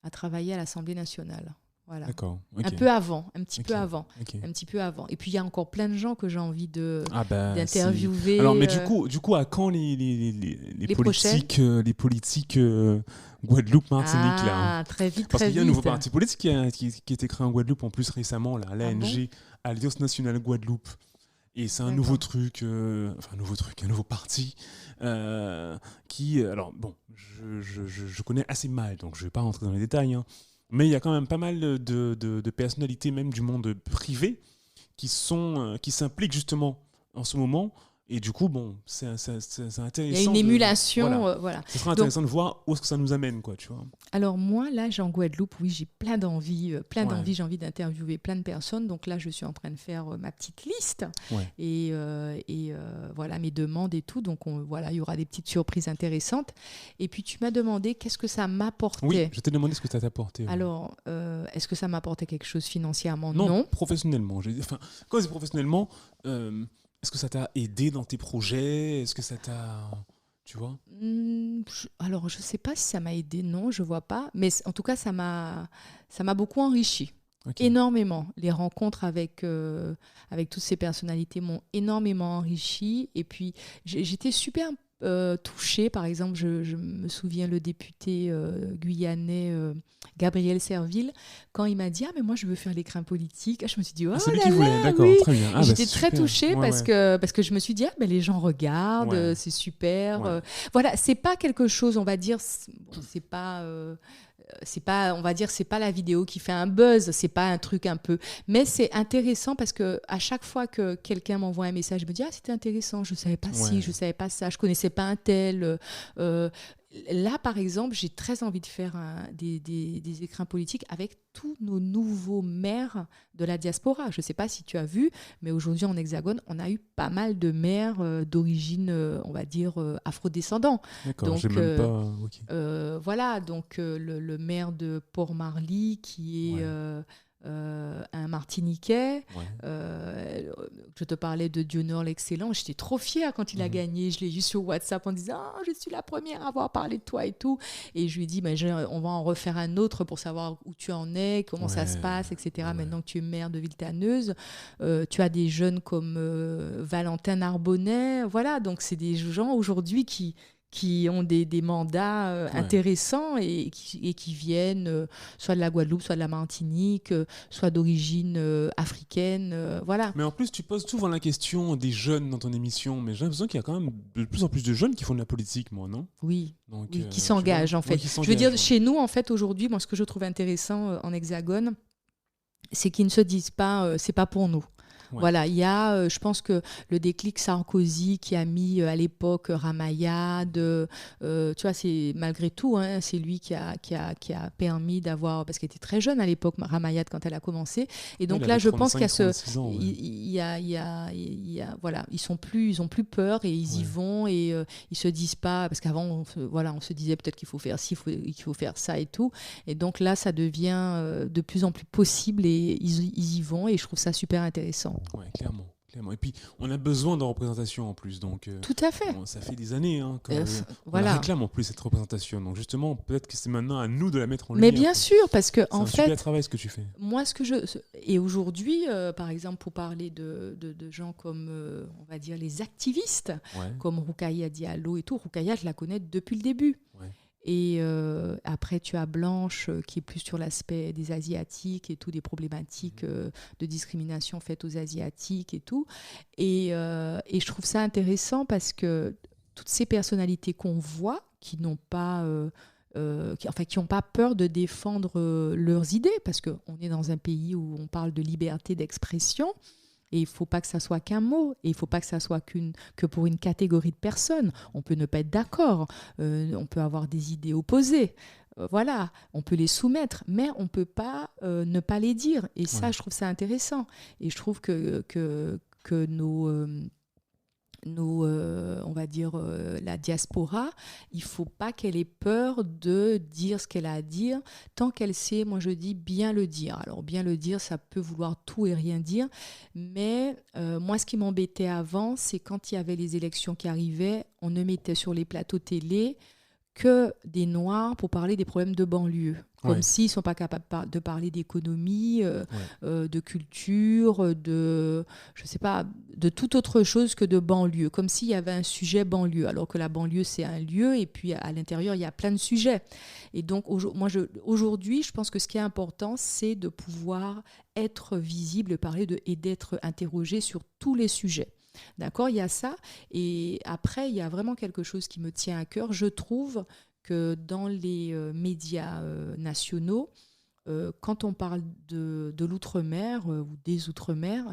à travailler à l'Assemblée nationale. Voilà. D'accord. Un peu avant, un petit peu avant. Et puis il y a encore plein de gens que j'ai envie d'interviewer. Alors, mais du coup, à quand les politiques, Guadeloupe, Martinique là, très vite. Parce qu'il y a un nouveau parti politique qui est créé en Guadeloupe en plus récemment, là, l'ANG, Alliance Nationale Guadeloupe. Et c'est un nouveau truc, un nouveau parti qui, alors bon, je connais assez mal, donc je vais pas rentrer dans les détails. Mais il y a quand même pas mal de personnalités, même du monde privé, qui s'impliquent justement en ce moment. Et du coup, bon, c'est intéressant. Il y a une émulation. Voilà. Ce sera intéressant de voir où est-ce que ça nous amène, quoi, tu vois. Alors moi, là, en Guadeloupe, oui, j'ai plein d'envie, j'ai envie d'interviewer plein de personnes. Donc là, je suis en train de faire ma petite liste et voilà, mes demandes et tout. Donc il y aura des petites surprises intéressantes. Et puis, tu m'as demandé qu'est-ce que ça m'apportait. Oui, je t'ai demandé ce que ça t'apportait. Ouais. Alors, est-ce que ça m'apportait quelque chose financièrement? Non, professionnellement. Quand c'est professionnellement... est-ce que ça t'a aidé dans tes projets? Est-ce que ça t'a... Tu vois? Alors, je ne sais pas si ça m'a aidé. Non, je ne vois pas. Mais en tout cas, ça m'a beaucoup enrichi. Énormément. Les rencontres avec toutes ces personnalités m'ont énormément enrichi. Et puis, j'étais super touchée. Par exemple, je me souviens le député guyanais Gabriel Serville, quand il m'a dit « Ah, mais moi, je veux faire l'écrin politique », je me suis dit « Oh c'est lui là qui là, voulait, d'accord, oui !» très bien. J'étais très touchée parce que je me suis dit « Ah, mais les gens regardent, c'est super. » Voilà, c'est pas quelque chose, on va dire, c'est pas... on va dire, c'est pas la vidéo qui fait un buzz, c'est pas un truc un peu, mais c'est intéressant parce que à chaque fois que quelqu'un m'envoie un message, je me dis ah c'était intéressant, je savais pas je savais pas ça, je connaissais pas un tel. Là par exemple, j'ai très envie de faire des écrins politiques avec tous nos nouveaux maires de la diaspora. Je sais pas si tu as vu, mais aujourd'hui en Hexagone, on a eu pas mal de maires d'origine, on va dire afrodescendants. D'accord, donc j'ai même pas. voilà, donc le maire de Port-Marly qui est un Martiniquais. Je te parlais de Dionor l'excellent. J'étais trop fière quand il a gagné. Je l'ai eu sur WhatsApp en disant « je suis la première à avoir parlé de toi et tout ». Et je lui ai dit on va en refaire un autre pour savoir où tu en es, comment ça se passe, etc. Maintenant que tu es maire de Villetaneuse, tu as des jeunes comme Valentin Narbonnet. Voilà, donc c'est des gens aujourd'hui qui ont des mandats intéressants et qui viennent soit de la Guadeloupe, soit de la Martinique, soit d'origine africaine. Voilà. Mais en plus, tu poses souvent la question des jeunes dans ton émission, mais j'ai l'impression qu'il y a quand même de plus en plus de jeunes qui font de la politique, moi, non ? Oui, donc, oui, qui s'engagent en fait. Je veux dire, chez nous, en fait, aujourd'hui, moi, ce que je trouve intéressant en Hexagone, c'est qu'ils ne se disent pas c'est pas pour nous. Voilà, il y a, je pense que le déclic Sarkozy qui a mis à l'époque Ramayad, tu vois, c'est malgré tout, hein, c'est lui qui a permis d'avoir, parce qu'elle était très jeune à l'époque, Ramayad, quand elle a commencé. Et donc là, je pense qu'il y a voilà, ils ont plus peur et ils y vont et ils se disent pas, parce qu'avant, on se disait peut-être qu'il faut faire ci, qu'il faut faire ça et tout. Et donc là, ça devient de plus en plus possible et ils y vont et je trouve ça super intéressant. Oui, clairement. Et puis, on a besoin de représentation en plus. Donc, tout à fait. Ça fait des années qu'on réclame en plus cette représentation. Donc, justement, peut-être que c'est maintenant à nous de la mettre en lumière. Mais bien sûr, parce que en fait, c'est un super travail ce que tu fais. Moi, et aujourd'hui, par exemple, pour parler de gens comme, on va dire, les activistes, comme Roukaya Diallo et tout. Roukaya, je la connais depuis le début. Et après, tu as Blanche qui est plus sur l'aspect des Asiatiques et tout, des problématiques de discrimination faites aux Asiatiques et tout. Et je trouve ça intéressant parce que toutes ces personnalités qu'on voit, qui n'ont pas peur de défendre leurs idées, parce qu'on est dans un pays où on parle de liberté d'expression. Et il ne faut pas que ça soit qu'un mot, et il ne faut pas que ça soit que pour une catégorie de personnes. On peut ne pas être d'accord, on peut avoir des idées opposées, voilà, on peut les soumettre, mais on ne peut pas ne pas les dire. Et ça, je trouve ça intéressant. Et je trouve que on va dire, la diaspora, il ne faut pas qu'elle ait peur de dire ce qu'elle a à dire, tant qu'elle sait, moi je dis, bien le dire. Alors bien le dire, ça peut vouloir tout et rien dire, mais moi ce qui m'embêtait avant, c'est quand il y avait les élections qui arrivaient, on ne mettait sur les plateaux télé que des Noirs pour parler des problèmes de banlieue. Comme s'ils ne sont pas capables de parler d'économie, de culture, de, je sais pas, de toute autre chose que de banlieue. Comme s'il y avait un sujet banlieue, alors que la banlieue, c'est un lieu, et puis à l'intérieur, il y a plein de sujets. Et donc, aujourd'hui, je pense que ce qui est important, c'est de pouvoir être visible, parler et d'être interrogé sur tous les sujets. D'accord, il y a ça. Et après, il y a vraiment quelque chose qui me tient à cœur. Je trouve que dans les médias nationaux, quand on parle de l'outre-mer ou des outre-mer,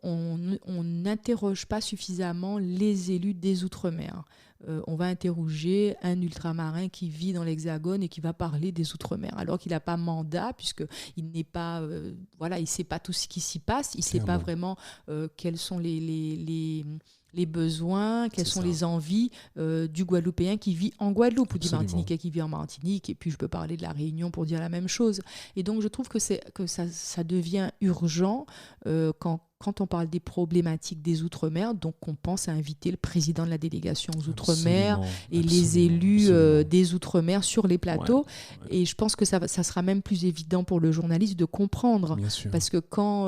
on n'interroge pas suffisamment les élus des outre-mer. On va interroger un ultramarin qui vit dans l'Hexagone et qui va parler des outre-mer, alors qu'il n'a pas mandat, puisqu'il n'est pas, il ne sait pas tout ce qui s'y passe, il ne sait pas vraiment quels sont les besoins, quelles sont les envies du Guadeloupéen qui vit en Guadeloupe, ou du Martiniquais qui vit en Martinique, et puis je peux parler de la Réunion pour dire la même chose. Et donc je trouve que ça devient urgent quand on parle des problématiques des Outre-mer, donc on pense à inviter le président de la délégation aux Outre-mer et les élus des Outre-mer sur les plateaux. Et je pense que ça sera même plus évident pour le journaliste de comprendre. Parce que quand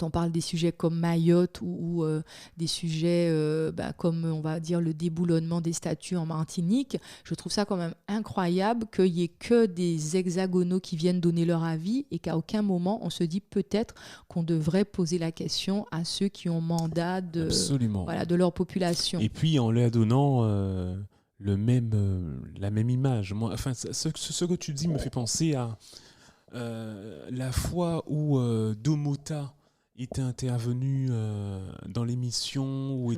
on parle des sujets comme Mayotte ou des sujets comme, on va dire, le déboulonnement des statuts en Martinique, je trouve ça quand même incroyable qu'il n'y ait que des hexagonaux qui viennent donner leur avis et qu'à aucun moment on se dit peut-être qu'on devrait poser la question à ceux qui ont mandat de leur population. Et puis en leur donnant la même image. Moi, enfin, ce que tu dis me fait penser à la fois où Domota était intervenu dans l'émission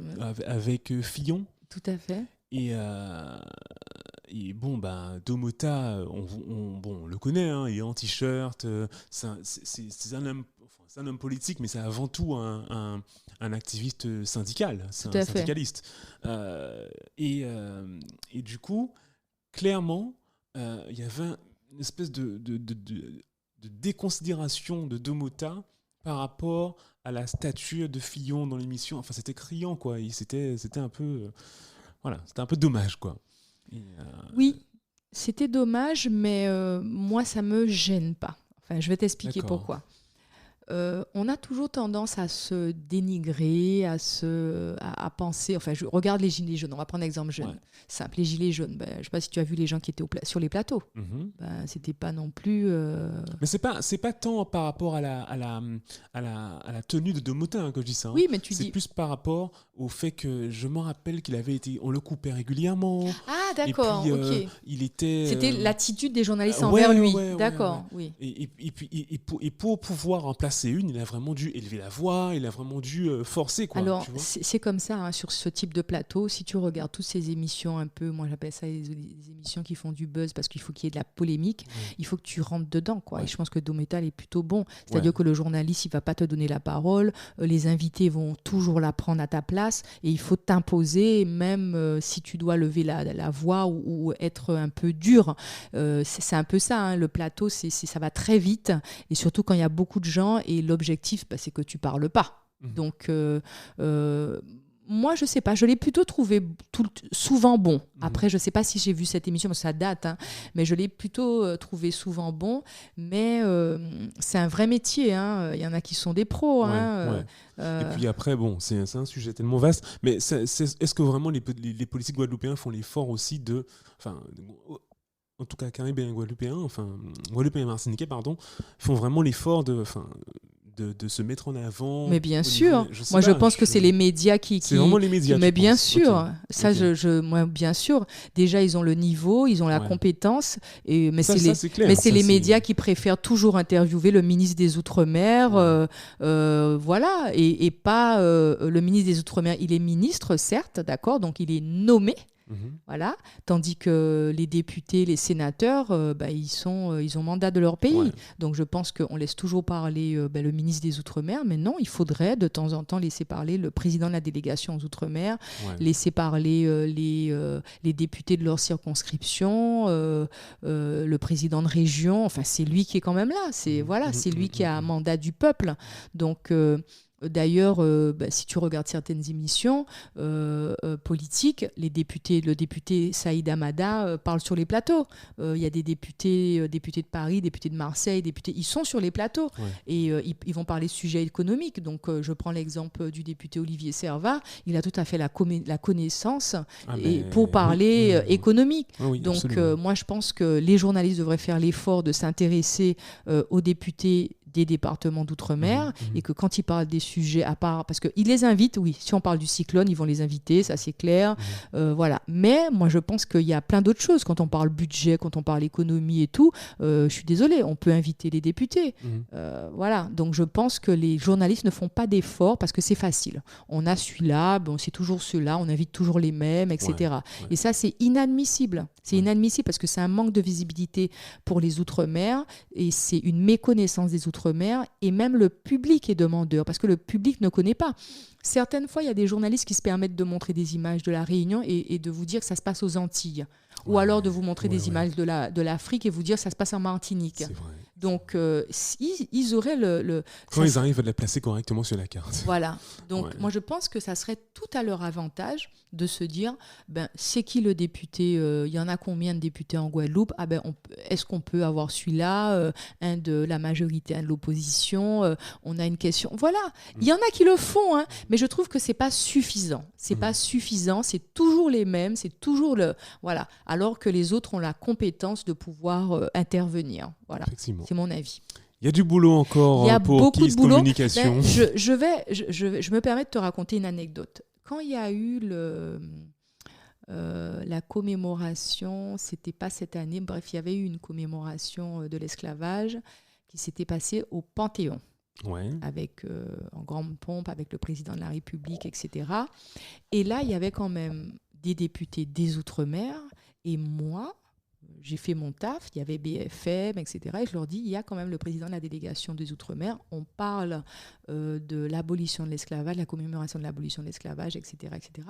avec Fillon. Tout à fait. Et bon, Domota, on le connaît, hein, il est en t-shirt, c'est un homme politique, mais c'est avant tout un activiste syndical, c'est un syndicaliste. Et du coup, clairement, il y avait une espèce de déconsidération de Domota par rapport à la statue de Fillon dans l'émission. Enfin, c'était criant, quoi. C'était un peu... c'était un peu dommage, quoi. Oui, c'était dommage, mais moi, ça me gêne pas. Enfin, je vais t'expliquer pourquoi. On a toujours tendance à se dénigrer, à penser... Enfin, je regarde les gilets jaunes. On va prendre un exemple jeune. Simple, les gilets jaunes. Je ne sais pas si tu as vu les gens qui étaient sur les plateaux. C'était pas non plus... Mais c'est pas tant par rapport à la tenue de Domota que je dis ça. Oui, mais c'est plus par rapport au fait que je m'en rappelle on le coupait régulièrement. Ah, d'accord, et puis, ok. Il était... C'était l'attitude des journalistes envers lui. D'accord, oui. Et pour pouvoir en placer une, il a vraiment dû élever la voix, il a vraiment dû forcer, quoi. Alors, tu vois, c'est comme ça, sur ce type de plateau. Si tu regardes toutes ces émissions un peu, moi j'appelle ça les émissions qui font du buzz parce qu'il faut qu'il y ait de la polémique, il faut que tu rentres dedans, quoi. Et je pense que Domota est plutôt bon. C'est-à-dire que le journaliste, il ne va pas te donner la parole, les invités vont toujours la prendre à ta place et il faut t'imposer, même si tu dois lever la voix ou être un peu dur. C'est un peu ça, le plateau, ça va très vite et surtout quand il y a beaucoup de gens et l'objectif, c'est que tu ne parles pas. Donc, moi, je ne sais pas, je l'ai plutôt trouvé souvent bon. Après, je ne sais pas si j'ai vu cette émission, parce que ça date, mais je l'ai plutôt trouvé souvent bon. Mais c'est un vrai métier, il y en a qui sont des pros. Et puis après, c'est un sujet tellement vaste, mais est-ce que vraiment les politiques guadeloupéens font l'effort aussi de... En tout cas, Caribéens et Guadeloupéens, Guadeloupéens et Martiniquais, font vraiment l'effort de se mettre en avant. Mais bien sûr. Je pense que c'est les médias qui... C'est vraiment les médias. Mais bien sûr. Moi, bien sûr. Déjà, ils ont le niveau, ils ont la compétence. Mais c'est les médias qui préfèrent toujours interviewer le ministre des Outre-mer. Voilà. Et pas le ministre des Outre-mer. Il est ministre, certes, d'accord. Donc, il est nommé. Voilà. Tandis que les députés, les sénateurs, ils ont mandat de leur pays. Donc je pense qu'on laisse toujours parler le ministre des Outre-mer, mais non, il faudrait de temps en temps laisser parler le président de la délégation aux Outre-mer, laisser parler les députés de leur circonscription, le président de région. Enfin, c'est lui qui est quand même là. C'est lui qui a un mandat du peuple. Donc d'ailleurs, si tu regardes certaines émissions politiques, le député Saïd Hamada parle sur les plateaux. Il y a des députés de Paris, députés de Marseille, ils sont sur les plateaux et ils vont parler de sujets économiques. Donc, je prends l'exemple du député Olivier Servat. Il a tout à fait la connaissance pour parler économique. Donc, moi, je pense que les journalistes devraient faire l'effort de s'intéresser aux députés des départements d'outre-mer et que quand ils parlent des sujets à part, parce qu'ils les invitent, oui, si on parle du cyclone, ils vont les inviter, ça c'est clair, voilà. Mais moi je pense qu'il y a plein d'autres choses, quand on parle budget, quand on parle économie et tout, je suis désolée, on peut inviter les députés, voilà. Donc je pense que les journalistes ne font pas d'efforts parce que c'est facile, on a celui-là, c'est toujours ceux-là, on invite toujours les mêmes, etc. Et ça c'est inadmissible, inadmissible parce que c'est un manque de visibilité pour les outre-mer et c'est une méconnaissance des outre-mer et même le public est demandeur parce que le public ne connaît pas. Certaines fois, il y a des journalistes qui se permettent de montrer des images de la Réunion et de vous dire que ça se passe aux Antilles. Ou alors de vous montrer des images de l'Afrique et vous dire que ça se passe en Martinique. C'est vrai. Donc, ils auraient le quand ils arrivent à les placer correctement sur la carte. Voilà. Donc, moi, je pense que ça serait tout à leur avantage de se dire, c'est qui le député il y en a combien de députés en Guadeloupe ? Est-ce qu'on peut avoir celui-là, un de la majorité, un de l'opposition on a une question. Voilà. Il y en a qui le font, mais je trouve que c'est pas suffisant. C'est pas suffisant. C'est toujours les mêmes. C'est toujours voilà. Alors que les autres ont la compétence de pouvoir intervenir. Voilà. C'est mon avis. Il y a du boulot encore pour Kiss Communication. Je me permets de te raconter une anecdote. Quand il y a eu la commémoration, c'était pas cette année, bref, il y avait eu une commémoration de l'esclavage qui s'était passée au Panthéon. Avec, en grande pompe, avec le président de la République, etc. Et là, il y avait quand même des députés des Outre-mer et moi, j'ai fait mon taf, il y avait BFM, etc. Et je leur dis, il y a quand même le président de la délégation des Outre-mer, on parle de l'abolition de l'esclavage, la commémoration de l'abolition de l'esclavage, etc., etc.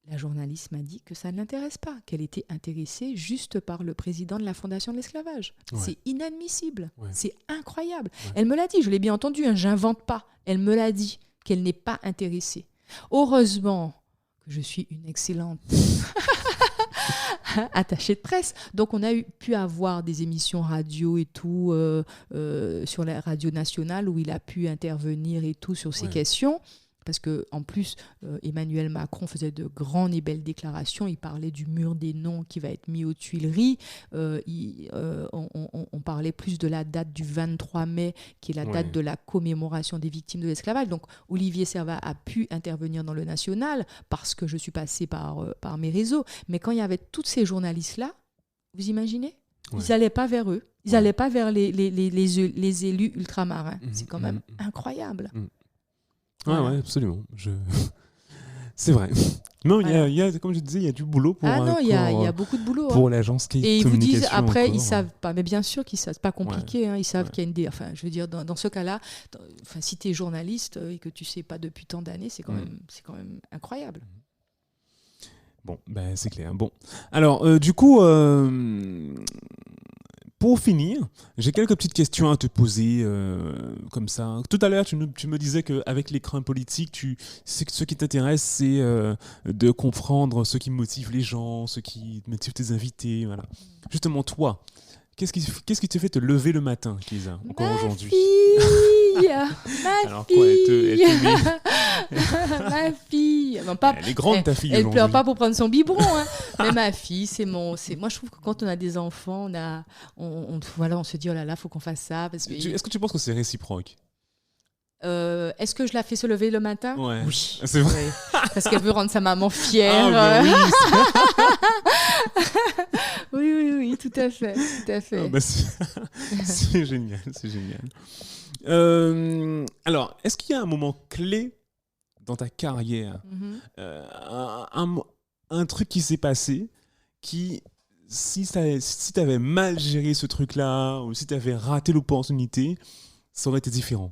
La journaliste m'a dit que ça ne l'intéresse pas, qu'elle était intéressée juste par le président de la Fondation de l'esclavage. Ouais. C'est inadmissible, Ouais. c'est incroyable. Ouais. Elle me l'a dit, je l'ai bien entendu, hein, j'invente pas. Elle me l'a dit, qu'elle n'est pas intéressée. Heureusement que je suis une excellente attachée de presse. Donc, on a pu avoir des émissions radio et tout sur la radio nationale où il a pu intervenir et tout sur ces questions. Parce qu'en plus, Emmanuel Macron faisait de grandes et belles déclarations. Il parlait du mur des noms qui va être mis aux Tuileries. On parlait plus de la date du 23 mai, qui est la date de la commémoration des victimes de l'esclavage. Donc, Olivier Servat a pu intervenir dans le national parce que je suis passée par mes réseaux. Mais quand il y avait tous ces journalistes-là, vous imaginez ? Ils n'allaient pas vers eux. Ils n'allaient pas vers les élus ultramarins. C'est quand même incroyable. Voilà. Ouais, absolument. C'est vrai. Non, il y a, comme je disais, il y a du boulot pour il y a beaucoup de boulot pour l'agence Kate et ils vous disent après, encore. ils savent pas, mais bien sûr qu'ils savent, c'est pas compliqué, hein, ils savent qu'il y a une idée. Enfin, je veux dire, dans ce cas-là, si tu es journaliste et que tu sais pas depuis tant d'années, c'est quand même incroyable. Bon, ben c'est clair. Bon, alors du coup. Pour finir, j'ai quelques petites questions à te poser comme ça. Tout à l'heure, tu me disais qu'avec l'écran politique, ce qui t'intéresse, c'est de comprendre ce qui motive les gens, ce qui motive tes invités. Voilà. Justement, toi, qu'est-ce qui te fait te lever le matin, Lisa, encore aujourd'hui ? Ma fille. Ma fille. Non, pas, elle est grande, ta fille. Elle pleure pas pour prendre son biberon. Hein. Mais ma fille, moi, je trouve que quand on a des enfants, on se dit, oh là là, faut qu'on fasse ça. Est-ce que tu penses que c'est réciproque ? Est-ce que je la fais se lever le matin ? Ouais. Oui. C'est vrai. Oui. Parce qu'elle veut rendre sa maman fière. Oui, tout à fait. Ah bah c'est génial, c'est génial. Alors, est-ce qu'il y a un moment clé dans ta carrière, un truc qui s'est passé, qui, si tu avais mal géré ce truc-là, ou si tu avais raté l'opportunité, ça aurait été différent?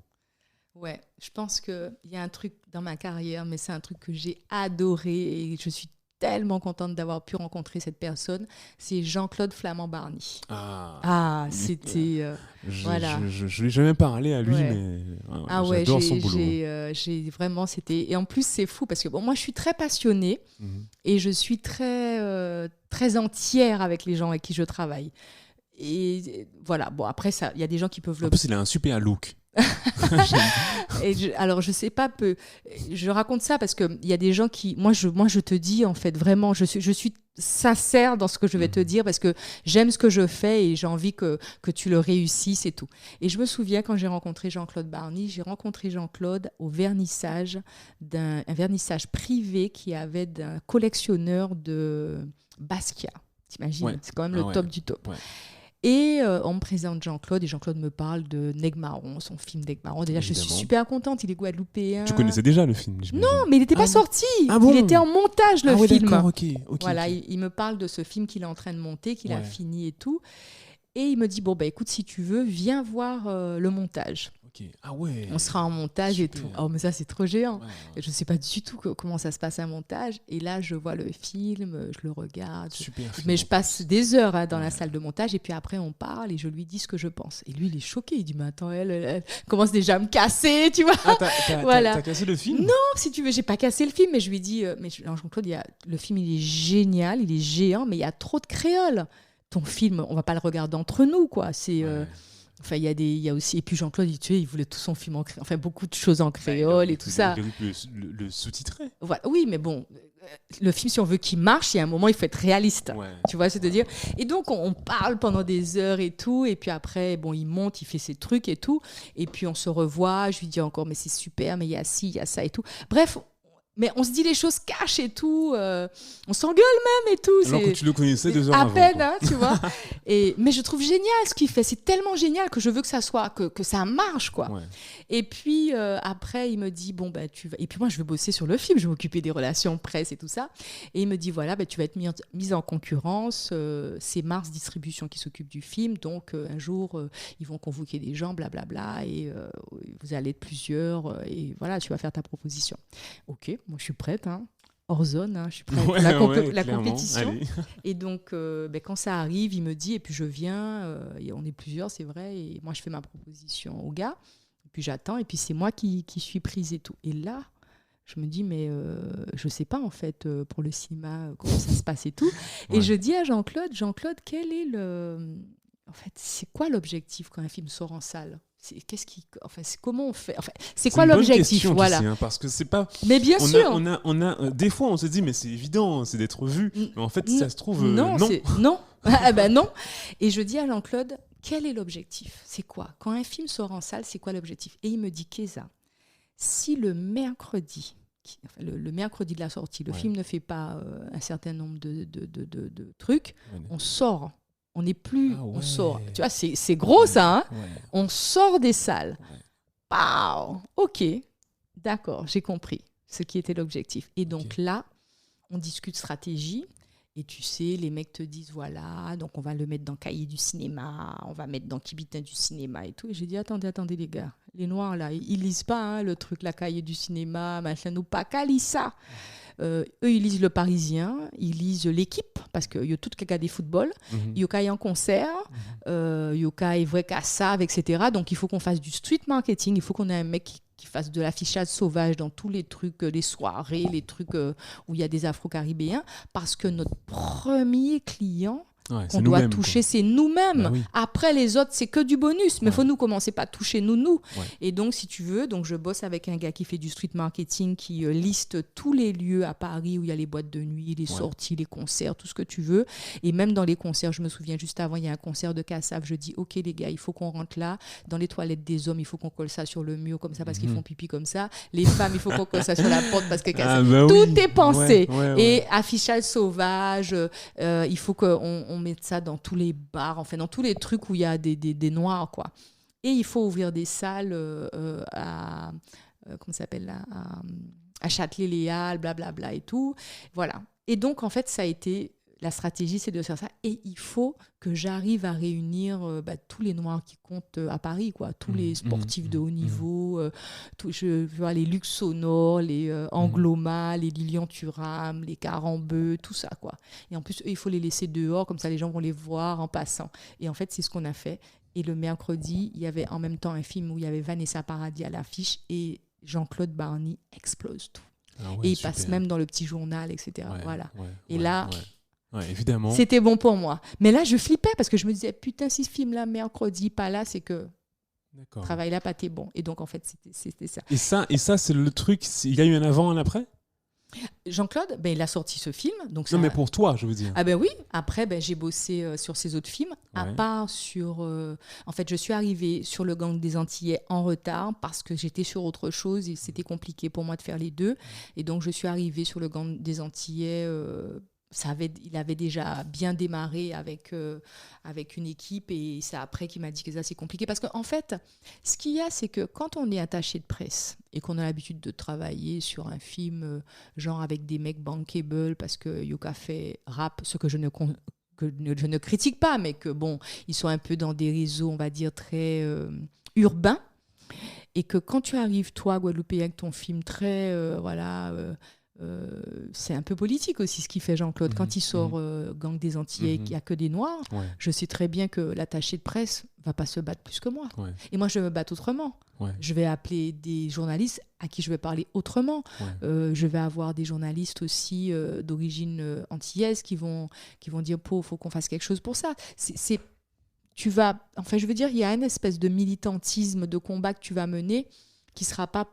Ouais, je pense qu'il y a un truc dans ma carrière, mais c'est un truc que j'ai adoré et je suis tellement contente d'avoir pu rencontrer cette personne. C'est Jean-Claude Flamand-Barny. C'était... voilà. Je n'ai jamais parlé à lui, mais j'adore son boulot. J'ai vraiment... Et en plus, c'est fou parce que moi, je suis très passionnée et je suis très, très entière avec les gens avec qui je travaille. Et voilà, bon, après, il y a des gens qui peuvent le... En plus, il a un super look. Alors je sais pas, je raconte ça parce que il y a des gens qui, moi je te dis en fait vraiment, je suis sincère dans ce que je vais te dire parce que j'aime ce que je fais et j'ai envie que tu le réussisses et tout. Et je me souviens quand j'ai rencontré Jean-Claude Barny, j'ai rencontré Jean-Claude au vernissage un vernissage privé qui avait d'un collectionneur de Basquiat. T'imagines, c'est quand même le top du top. Ouais. Et on me présente Jean-Claude et Jean-Claude me parle de Nègre-Marron, son film Nègre-Marron. Déjà, évidemment. Je suis super contente, il est guadeloupéen. Tu connaissais déjà le film, j'imagine. Non, mais il n'était pas sorti. Il était en montage, le film. D'accord, ok. Voilà, il me parle de ce film qu'il est en train de monter, qu'il a fini et tout. Et il me dit, bon, bah, écoute, si tu veux, viens voir le montage. Okay. Ah ouais. On sera en montage et tout. Oh, mais ça, c'est trop géant. Ouais. Je ne sais pas du tout comment ça se passe un montage. Et là, je vois le film, je le regarde. Super film. Mais je passe des heures dans la salle de montage. Et puis après, on parle et je lui dis ce que je pense. Et lui, il est choqué. Il dit, mais attends, elle commence déjà à me casser, tu vois. Ah, t'as cassé le film ? Non, si tu veux, j'ai pas cassé le film. Mais je lui dis, mais Jean-Claude, le film, il est génial, il est géant, mais il y a trop de créoles. Ton film, on va pas le regarder entre nous, quoi. C'est... Enfin, il y a aussi... Et puis Jean-Claude, il voulait tout son film en créole. Enfin, beaucoup de choses en créole et tout ça. Le sous-titrer. Voilà. Oui, mais bon, le film, si on veut qu'il marche, il y a un moment, il faut être réaliste. Ouais. Tu vois, c'est-à-dire... Et donc, on parle pendant des heures et tout. Et puis après, bon, il monte, il fait ses trucs et tout. Et puis, on se revoit. Je lui dis encore, mais c'est super, mais il y a ci, il y a ça et tout. Bref... Mais on se dit les choses cash et tout, on s'engueule même et tout. Alors que tu le connaissais 2 heures avant. À peine, hein, tu vois. Mais je trouve génial ce qu'il fait. C'est tellement génial que je veux que ça soit, que ça marche, quoi. Ouais. Et puis après, il me dit, bon, bah, tu vas... Et puis moi, je vais bosser sur le film, je vais m'occuper des relations presse et tout ça. Et il me dit, voilà, bah, tu vas être mise en concurrence. C'est Mars Distribution qui s'occupe du film. Donc, un jour, ils vont convoquer des gens, blablabla. Et vous allez être plusieurs. Et voilà, tu vas faire ta proposition. OK. Moi, je suis prête. Hein. hors zone, hein, je suis prête pour la clairement. compétition. Allez. Et donc, quand ça arrive, il me dit, et puis je viens, et on est plusieurs, c'est vrai, et moi je fais ma proposition au gars, et puis j'attends, et puis c'est moi qui suis prise et tout. Et là, je me dis, mais je sais pas en fait, pour le cinéma, comment ça se passe et tout. Et je dis à Jean-Claude, quel est en fait, c'est quoi l'objectif quand un film sort en salle ? Comment on fait ? Enfin, c'est quoi l'objectif ? Voilà. Sais, hein, parce que c'est pas. Mais bien sûr. On a des fois, on se dit, mais c'est évident, c'est d'être vu. Mais en fait, ça se trouve, non. Non. Ah ben non. Et je dis à Jean-Claude, quel est l'objectif ? C'est quoi ? Quand un film sort en salle, c'est quoi l'objectif ? Et il me dit, Kéza, si le mercredi de la sortie, le film ne fait pas un certain nombre de trucs, on sort. On n'est plus, on sort. Tu vois, c'est gros ça, hein. On sort des salles. Pow. Ok, d'accord, j'ai compris ce qui était l'objectif. Et donc là, on discute stratégie. Et tu sais, les mecs te disent, voilà, donc on va le mettre dans Cahier du cinéma, on va mettre dans Kibitin du cinéma et tout. Et j'ai dit, attendez les gars, les Noirs là, ils lisent pas hein, le truc, la Cahier du cinéma, machin, nous pas qu'à lire ça. Eux, ils lisent Le Parisien, ils lisent L'équipe, parce qu'il y a tout qui a des football, il y a un concert, il y a vrai qu'à ça, etc. Donc il faut qu'on fasse du street marketing, il faut qu'on ait un mec qui fasse de l'affichage sauvage dans tous les trucs, les soirées, les trucs où il y a des Afro-Caribéens, parce que notre premier client qu'on doit toucher, c'est nous-mêmes. Bah oui. Après, les autres, c'est que du bonus. Mais il faut nous commencer par toucher nous. Et donc, si tu veux, donc je bosse avec un gars qui fait du street marketing, qui liste tous les lieux à Paris où il y a les boîtes de nuit, les sorties, les concerts, tout ce que tu veux. Et même dans les concerts, je me souviens juste avant, il y a un concert de Kassav. Je dis, OK, les gars, il faut qu'on rentre là. Dans les toilettes des hommes, il faut qu'on colle ça sur le mur comme ça parce qu'ils font pipi comme ça. Les femmes, il faut qu'on colle ça sur la porte parce que tout est pensé. Et affichage sauvage, il faut qu'on mette ça dans tous les bars, enfin dans tous les trucs où il y a des noirs, quoi. Et il faut ouvrir des salles à comment ça s'appelle là, à Châtelet-Les Halles, blablabla et tout. Voilà. Et donc, en fait, ça a été... La stratégie, c'est de faire ça. Et il faut que j'arrive à réunir tous les Noirs qui comptent à Paris, quoi. Tous les sportifs de haut niveau, je vois les Luxe Sonore, les Angloma, les Lilian Thuram, les Carambeu, tout ça, quoi. Et en plus, il faut les laisser dehors, comme ça les gens vont les voir en passant. Et en fait, c'est ce qu'on a fait. Et le mercredi, il y avait en même temps un film où il y avait Vanessa Paradis à l'affiche et Jean-Claude Barny explose tout. Et il passe même dans le petit journal, etc. Voilà. Et là... Ouais, évidemment. C'était bon pour moi. Mais là, je flippais parce que je me disais, putain, si ce film-là, mercredi, pas là, c'est que le travail là, pas été bon. Et donc, en fait, c'était ça. Et ça, c'est le truc, il y a eu un avant, un après ? Jean-Claude, il a sorti ce film. Donc non, mais pour toi, je veux dire. Ah ben oui. Après, j'ai bossé sur ses autres films. À part sur... en fait, je suis arrivée sur le Gang des Antillais en retard parce que j'étais sur autre chose et c'était compliqué pour moi de faire les deux. Et donc, je suis arrivée sur le Gang des Antillais... il avait déjà bien démarré avec une équipe et c'est après qu'il m'a dit que ça c'est compliqué parce qu'en fait ce qu'il y a c'est que quand on est attaché de presse et qu'on a l'habitude de travailler sur un film genre avec des mecs bankable parce que Yoka fait rap, ce que je ne critique pas mais que bon ils sont un peu dans des réseaux on va dire très urbains et que quand tu arrives toi Guadeloupéen avec ton film très c'est un peu politique aussi ce qu'il fait Jean-Claude. Quand il sort Gang des Antillais, qu'il n'y a que des Noirs, je sais très bien que l'attaché de presse ne va pas se battre plus que moi. Et moi, je vais me battre autrement. Je vais appeler des journalistes à qui je vais parler autrement. Je vais avoir des journalistes aussi d'origine antillaise qui vont dire il faut qu'on fasse quelque chose pour ça. Je veux dire, il y a une espèce de militantisme, de combat que tu vas mener qui ne sera pas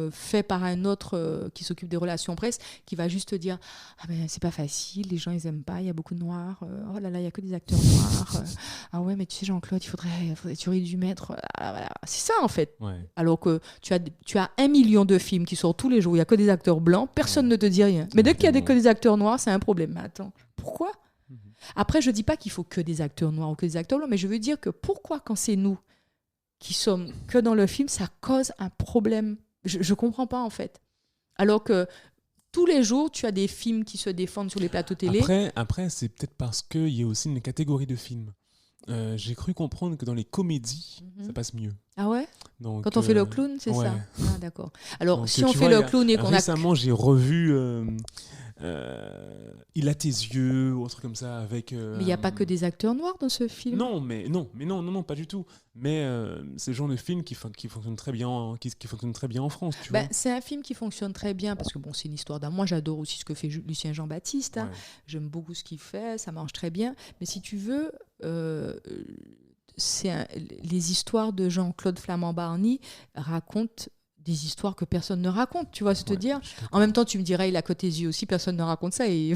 fait par un autre qui s'occupe des relations presse qui va juste te dire c'est pas facile, les gens ils aiment pas, il y a beaucoup de noirs, oh là là il y a que des acteurs noirs, ah ouais mais tu sais Jean-Claude il faudrait tu aurais dû mettre voilà. C'est ça en fait alors que tu as 1 million de films qui sortent tous les jours où il y a que des acteurs blancs, personne ne te dit rien, mais dès qu'il y a que des acteurs noirs c'est un problème. Mais attends, pourquoi? Après je dis pas qu'il faut que des acteurs noirs ou que des acteurs blancs, mais je veux dire que pourquoi quand c'est nous qui sommes que dans le film ça cause un problème? Je comprends pas en fait. Alors que tous les jours, tu as des films qui se défendent sur les plateaux télé. Après c'est peut-être parce qu'il y a aussi une catégorie de films. J'ai cru comprendre que dans les comédies, ça passe mieux. Ah ouais? Donc, quand on fait le clown, c'est ouais. ça? Ah d'accord. Alors, Donc, si on fait le clown et qu'on récemment, j'ai revu Il a tes yeux, ou un truc comme ça, avec... Mais il n'y a pas que des acteurs noirs dans ce film? Non, pas du tout. Mais c'est le genre de film qui fonctionne très bien, qui fonctionne très bien en France, tu vois. C'est un film qui fonctionne très bien, parce que bon, c'est une histoire d'un... Moi, j'adore aussi ce que fait Lucien Jean-Baptiste. Hein. Ouais. J'aime beaucoup ce qu'il fait, ça marche très bien. Mais si tu veux... les histoires de Jean-Claude Flamand-Barny racontent des histoires que personne ne raconte, tu vois, c'est te dire. En même temps, tu me dirais, il a que tes yeux aussi, personne ne raconte ça. Et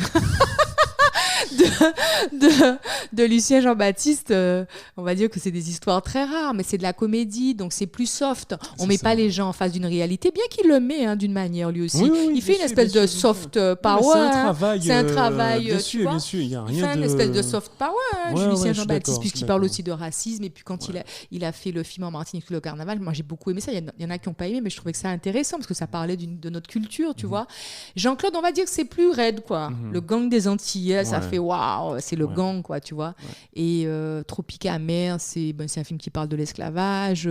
de Lucien Jean-Baptiste, on va dire que c'est des histoires très rares, mais c'est de la comédie, donc c'est plus soft. On ne met pas les gens en face d'une réalité, bien qu'il le met d'une manière lui aussi. Oui, il fait une espèce de soft power. C'est un travail. C'est un travail, bien sûr, il y a rien il fait une espèce de soft power, Lucien Jean-Baptiste, puisqu'il parle aussi de racisme. Et puis quand il a fait le film en Martinique, le carnaval, moi j'ai beaucoup aimé ça. Il y en a qui n'ont pas aimé, mais je trouvais que ça intéressant parce que ça parlait de notre culture, tu vois. Jean-Claude, on va dire que c'est plus raide, quoi. Le gang des Antillais, ça fait waouh, c'est le gang, quoi, tu vois. Et Tropique amer, c'est un film qui parle de l'esclavage.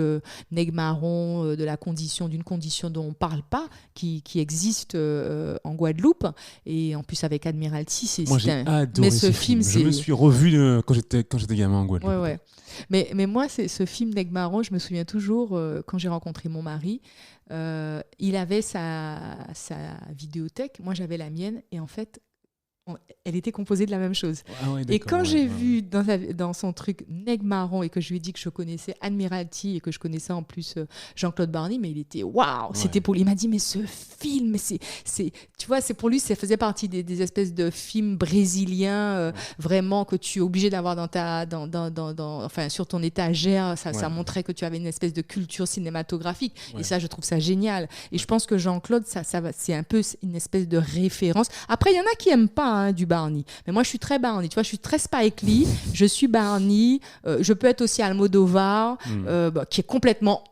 Nègre marron, d'une condition dont on ne parle pas, qui existe en Guadeloupe. Et en plus, avec Admiralty, moi, j'ai adoré ce film. Je me suis revu quand j'étais gamin en Guadeloupe. Ouais. Mais moi, ce film Nègre marron, je me souviens toujours, quand j'ai rencontré mon mari, il avait sa vidéothèque, moi j'avais la mienne, et en fait, elle était composée de la même chose. Et quand j'ai vu dans son truc Nègre marron et que je lui ai dit que je connaissais Admiralty et que je connaissais en plus Jean-Claude Barny, mais il était waouh, c'était pour lui. Il m'a dit mais ce film, tu vois, c'est pour lui, ça faisait partie des espèces de films brésiliens vraiment que tu es obligé d'avoir enfin sur ton étagère. Ça montrait que tu avais une espèce de culture cinématographique. Et ça, je trouve ça génial. Et je pense que Jean-Claude, c'est un peu une espèce de référence. Après, il y en a qui aiment pas du Barny. Mais moi, je suis très Barny. Tu vois, je suis très Spike Lee. Je suis Barny. Je peux être aussi Almodovar, qui est complètement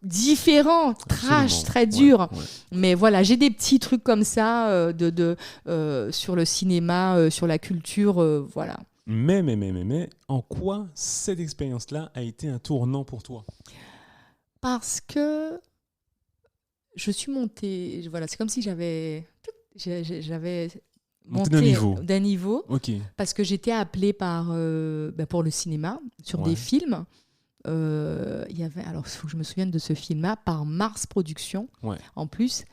différent, trash, très dur. Mais voilà, j'ai des petits trucs comme ça sur le cinéma, sur la culture, voilà. Mais, en quoi cette expérience-là a été un tournant pour toi? Parce que je suis montée. Voilà, c'est comme si j'avais monté d'un niveau. Okay. Parce que j'étais appelée pour le cinéma, sur des films. Il y avait, alors il faut que je me souvienne de ce film-là, par Mars Productions, en plus.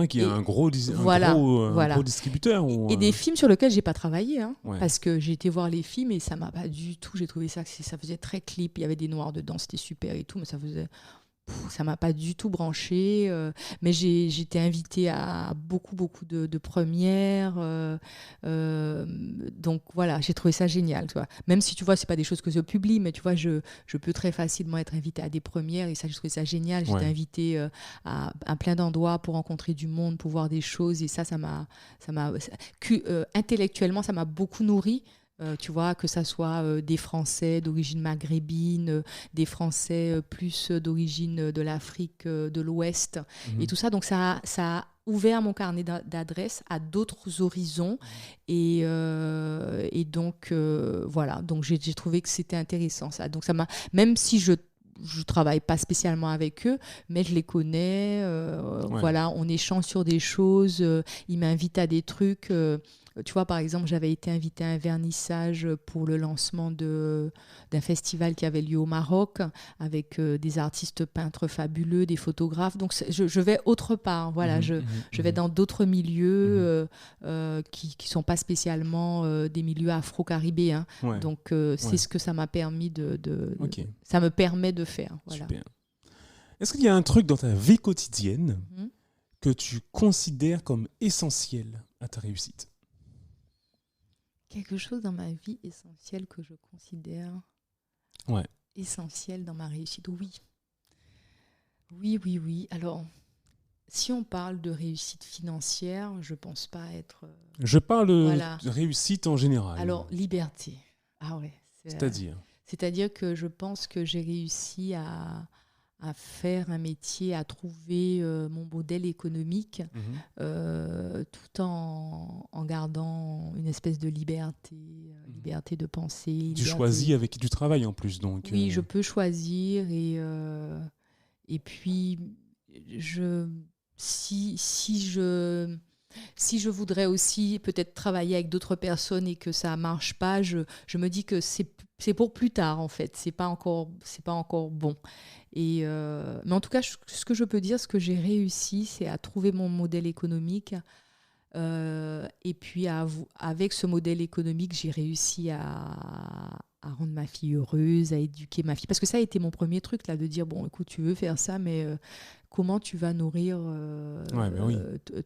Qui est un gros distributeur. Et des films sur lesquels je n'ai pas travaillé, parce que j'ai été voir les films et ça ne m'a pas du tout, j'ai trouvé ça faisait très clip, il y avait des noirs dedans, c'était super et tout, mais ça m'a pas du tout branché, mais j'étais invitée à beaucoup de premières, donc voilà, j'ai trouvé ça génial, tu vois. Même si tu vois, c'est pas des choses que je publie, mais tu vois, je peux très facilement être invitée à des premières et ça, j'ai trouvé ça génial. J'étais invitée à plein d'endroits pour rencontrer du monde, pour voir des choses, et ça m'a intellectuellement, ça m'a beaucoup nourri. Tu vois, que ça soit des Français d'origine maghrébine, des Français plus d'origine de l'Afrique de l'Ouest, et tout ça. Donc ça a ouvert mon carnet d'adresses à d'autres horizons, et donc voilà. Donc j'ai trouvé que c'était intéressant ça. Donc ça m'a, même si je travaille pas spécialement avec eux, mais je les connais. Voilà, on échange sur des choses. Ils m'invitent à des trucs. Tu vois, par exemple, j'avais été invitée à un vernissage pour le lancement d'un festival qui avait lieu au Maroc, avec des artistes peintres fabuleux, des photographes. Donc, je vais autre part. Voilà, je vais dans d'autres milieux qui ne sont pas spécialement des milieux afro-caribéens. Donc, c'est ce que ça m'a permis ça me permet de faire. Voilà. Super. Est-ce qu'il y a un truc dans ta vie quotidienne que tu considères comme essentiel à ta réussite? Quelque chose dans ma vie essentiel que je considère essentiel dans ma réussite, oui. Oui. Alors, si on parle de réussite financière, je ne pense pas être... Je parle de réussite en général. Alors, liberté. Ah ouais. C'est-à-dire C'est-à-dire que je pense que j'ai réussi faire un métier, à trouver mon modèle économique, tout en gardant une espèce de liberté de penser. Tu choisis avec qui tu travailles en plus, donc. Oui, je peux choisir et puis si je voudrais aussi peut-être travailler avec d'autres personnes et que ça marche pas, je me dis que c'est pour plus tard en fait. C'est pas encore bon. Mais en tout cas, ce que je peux dire, ce que j'ai réussi, c'est à trouver mon modèle économique. Et puis avec ce modèle économique, j'ai réussi à rendre ma fille heureuse, à éduquer ma fille. Parce que ça a été mon premier truc, là, de dire, bon, écoute, tu veux faire ça, mais comment tu vas nourrir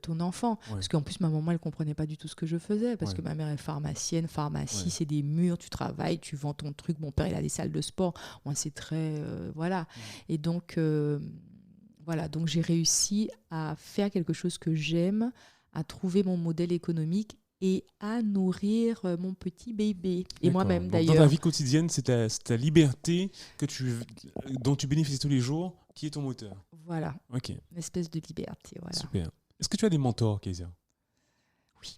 ton enfant ? Parce qu'en plus, ma maman, elle ne comprenait pas du tout ce que je faisais, parce que ma mère est pharmacienne, pharmacie, c'est des murs, tu travailles, tu vends ton truc. Mon père, il a des salles de sport. Moi, c'est très... voilà. Et donc, donc j'ai réussi à faire quelque chose que j'aime, à trouver mon modèle économique et à nourrir mon petit bébé. Et moi-même, d'ailleurs. Dans ta vie quotidienne, c'est ta liberté dont tu bénéficies tous les jours qui est ton moteur. Voilà. Ok. Une espèce de liberté. Voilà. Super. Est-ce que tu as des mentors, Kezia ? Oui.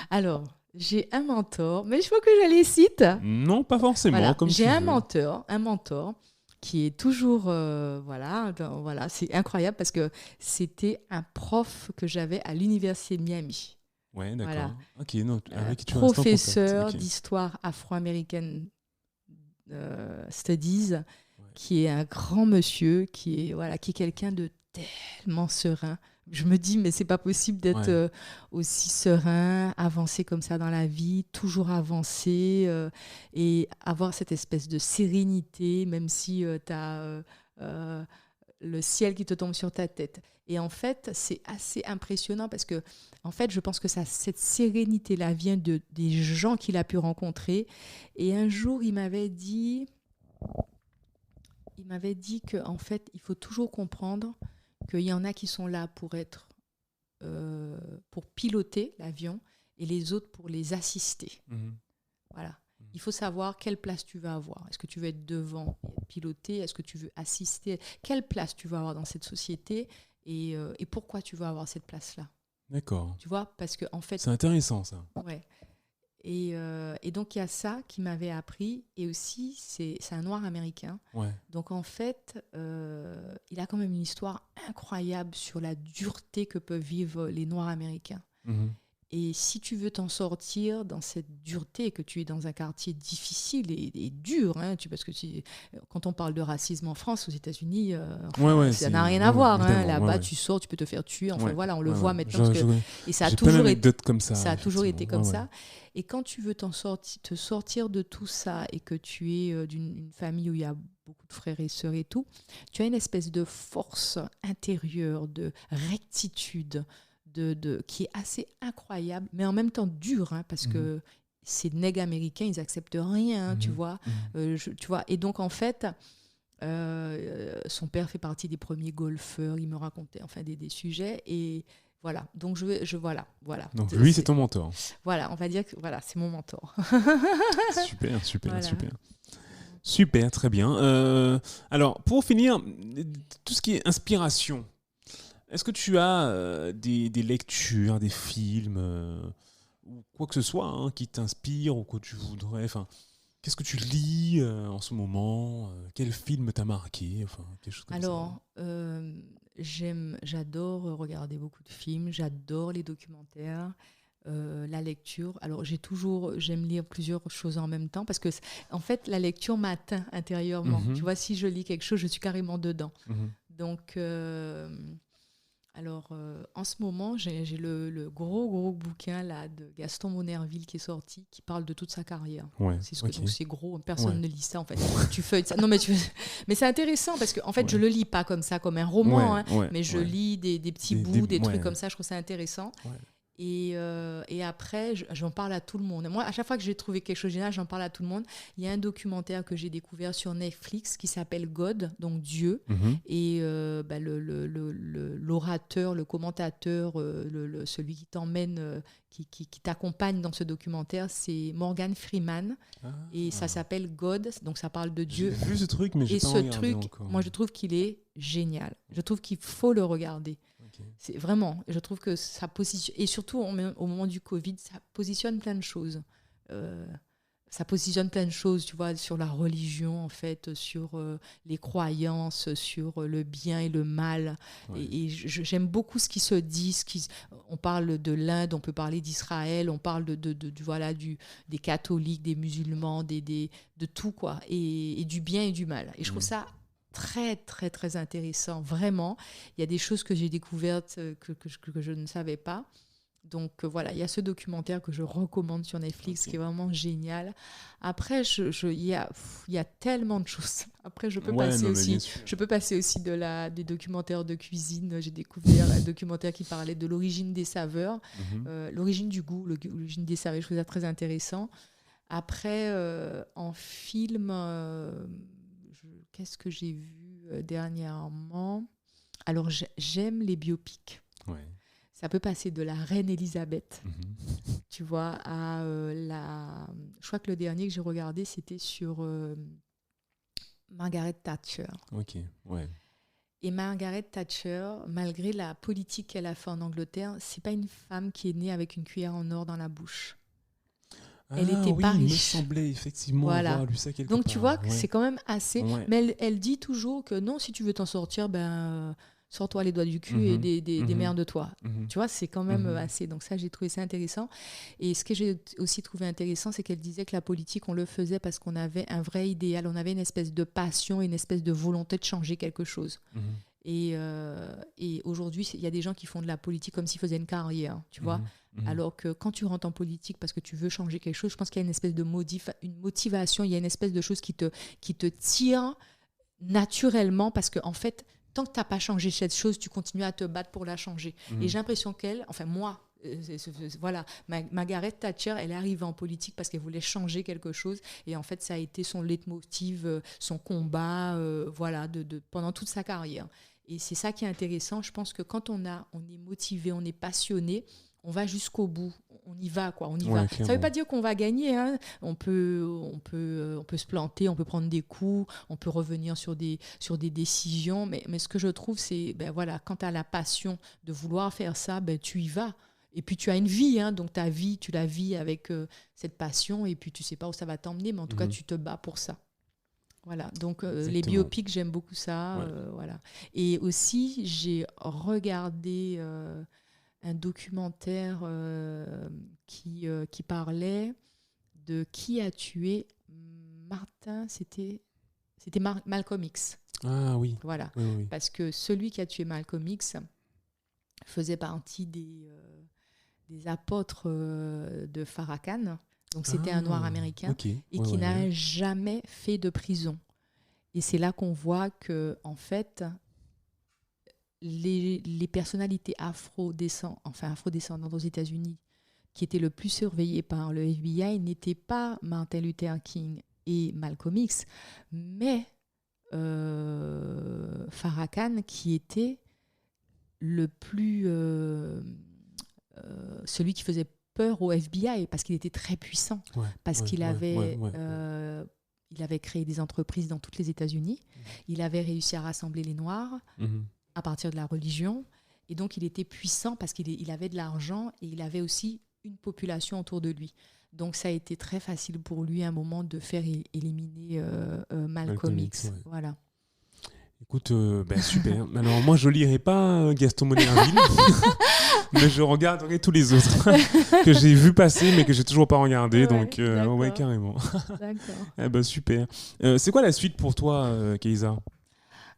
Alors, j'ai un mentor, mais je faut que je les cite. Non, pas forcément. Voilà. Comme j'ai tu un veux. mentor qui est toujours, voilà, c'est incroyable parce que c'était un prof que j'avais à l'université de Miami. Ouais, d'accord. Voilà. Ok, non, avec qui tu professeur d'histoire afro-américaine studies, qui est un grand monsieur, qui est quelqu'un de tellement serein. Je me dis, mais c'est pas possible d'être aussi serein, avancer comme ça dans la vie, toujours avancer et avoir cette espèce de sérénité, même si tu as le ciel qui te tombe sur ta tête. Et en fait, c'est assez impressionnant parce que, en fait, je pense que cette sérénité-là vient des gens qu'il a pu rencontrer. Et un jour, il m'avait dit qu'en fait, il faut toujours comprendre qu'il y en a qui sont là pour piloter l'avion et les autres pour les assister. Voilà. Il faut savoir quelle place tu veux avoir. Est-ce que tu veux être devant et être piloté ? Est-ce que tu veux assister ? Quelle place tu veux avoir dans cette société et pourquoi tu veux avoir cette place-là ? D'accord. Tu vois, parce que en fait, c'est intéressant ça. Ouais. Et donc il y a ça qui m'avait appris, et aussi c'est un noir américain. Ouais. Donc en fait, il a quand même une histoire incroyable sur la dureté que peuvent vivre les noirs américains. Et si tu veux t'en sortir dans cette dureté, que tu es dans un quartier difficile et dur, hein, parce que quand on parle de racisme en France, aux États-Unis, ça n'a rien à voir. Là-bas, tu sors, tu peux te faire tuer. Enfin voilà, on le voit maintenant. Et ça a toujours été comme ça. Ça a toujours été comme ça. Et quand tu veux te sortir de tout ça et que tu es d'une famille où il y a beaucoup de frères et sœurs et tout, tu as une espèce de force intérieure, de rectitude, qui est assez incroyable, mais en même temps dure, hein, parce que ces nègres américains, ils n'acceptent rien, tu vois. Tu vois. Et donc, en fait, son père fait partie des premiers golfeurs, il me racontait des sujets, et voilà. Donc, voilà. Donc, lui, c'est ton mentor. Voilà, on va dire que c'est mon mentor. Super. Voilà. Super, très bien. Alors, pour finir, tout ce qui est inspiration, est-ce que tu as des lectures, des films, ou quoi que ce soit qui t'inspire ou que tu voudrais... Qu'est-ce que tu lis en ce moment ? Quel film t'a marqué ? Quelque chose comme ça. J'adore regarder beaucoup de films, j'adore les documentaires, la lecture. Alors, j'aime lire plusieurs choses en même temps parce que, en fait, la lecture m'atteint intérieurement. Tu vois, si je lis quelque chose, je suis carrément dedans. Donc... Alors, en ce moment, j'ai le gros bouquin là, de Gaston Monerville qui est sorti, qui parle de toute sa carrière. Ouais, Donc c'est gros, personne ne lit ça en fait. Tu feuilles ça. Non, mais c'est intéressant parce que en fait, je le lis pas comme ça, comme un roman, mais je lis des petits bouts, des trucs comme ça. Je trouve ça intéressant. Ouais. Et après, j'en parle à tout le monde. Moi, à chaque fois que j'ai trouvé quelque chose de génial, j'en parle à tout le monde. Il y a un documentaire que j'ai découvert sur Netflix qui s'appelle God, donc Dieu. Et l'orateur, le commentateur, celui qui t'emmène, qui t'accompagne dans ce documentaire, c'est Morgan Freeman. Et ça s'appelle God, donc ça parle de Dieu. J'ai vu ce truc, mais j'ai pas regardé encore. Moi, je trouve qu'il est génial. Je trouve qu'il faut le regarder. C'est vraiment, je trouve que ça positionne, et surtout au moment du Covid, ça positionne plein de choses. Ça positionne plein de choses, tu vois, sur la religion, en fait, sur les croyances, sur le bien et le mal. Ouais. Et j'aime beaucoup ce qui se dit. On parle de l'Inde, on peut parler d'Israël, on parle des catholiques, des musulmans, de tout, quoi, et du bien et du mal. Et je trouve ça très, très, très intéressant, vraiment. Il y a des choses que j'ai découvertes que je ne savais pas. Donc voilà, il y a ce documentaire que je recommande sur Netflix qui est vraiment génial. Après, il y a tellement de choses. Après, je peux passer aussi des documentaires de cuisine. J'ai découvert un documentaire qui parlait de l'origine des saveurs, l'origine du goût, l'origine des saveurs. Je trouve ça très intéressant. Après, en film... qu'est-ce que j'ai vu dernièrement ? Alors, j'aime les biopics. Ouais. Ça peut passer de la reine Elisabeth, tu vois, à je crois que le dernier que j'ai regardé, c'était sur Margaret Thatcher. Ok, ouais. Et Margaret Thatcher, malgré la politique qu'elle a fait en Angleterre, c'est pas une femme qui est née avec une cuillère en or dans la bouche. Elle était pas riche. Il me semblait effectivement avoir lu ça quelque part. Donc tu vois, c'est quand même assez... Ouais. Mais elle dit toujours que non, si tu veux t'en sortir, sors-toi les doigts du cul et démerde-toi. Tu vois, c'est quand même assez... Donc ça, j'ai trouvé ça intéressant. Et ce que j'ai aussi trouvé intéressant, c'est qu'elle disait que la politique, on le faisait parce qu'on avait un vrai idéal, on avait une espèce de passion, une espèce de volonté de changer quelque chose. Et aujourd'hui, il y a des gens qui font de la politique comme s'ils faisaient une carrière, tu vois. Alors que quand tu rentres en politique parce que tu veux changer quelque chose, je pense qu'il y a une espèce de une motivation, il y a une espèce de chose qui te tire naturellement parce qu'en fait, tant que tu n'as pas changé cette chose, tu continues à te battre pour la changer. Et j'ai l'impression Margaret Thatcher, elle est arrivée en politique parce qu'elle voulait changer quelque chose. Et en fait, ça a été son leitmotiv, son combat, pendant toute sa carrière. Et c'est ça qui est intéressant. Je pense que quand on est motivé, on est passionné, on va jusqu'au bout, on y va, quoi. On y va. Ça ne veut pas dire qu'on va gagner, hein. On peut se planter, on peut prendre des coups, on peut revenir sur des décisions. Mais ce que je trouve, c'est, quand tu as la passion de vouloir faire ça, tu y vas. Et puis tu as une vie, hein, donc ta vie, tu la vis avec cette passion, et puis tu ne sais pas où ça va t'emmener, mais en tout cas, tu te bats pour ça. Voilà, donc les biopics, j'aime beaucoup ça. Voilà. Et aussi, j'ai regardé un documentaire qui parlait de qui a tué Martin, c'était Malcolm X. Ah oui. Voilà, oui. Parce que celui qui a tué Malcolm X faisait partie des apôtres de Farrakhan. Donc c'était un noir américain et qui n'a jamais fait de prison. Et c'est là qu'on voit que en fait les personnalités afrodescendantes aux États-Unis qui étaient le plus surveillées par le FBI n'étaient pas Martin Luther King et Malcolm X, mais Farrakhan qui était le plus celui qui faisait peur au FBI parce qu'il était très puissant, qu'il avait il avait créé des entreprises dans tous les États-Unis, il avait réussi à rassembler les Noirs à partir de la religion, et donc il était puissant parce qu'il avait de l'argent et il avait aussi une population autour de lui. Donc ça a été très facile pour lui à un moment de faire éliminer Malcolm X. Voilà. Écoute, super. Alors moi je lirai pas Gaston Monnerville, mais je regarderai tous les autres que j'ai vu passer mais que j'ai toujours pas regardé. Donc carrément. D'accord. Super. C'est quoi la suite pour toi, Kaysa ?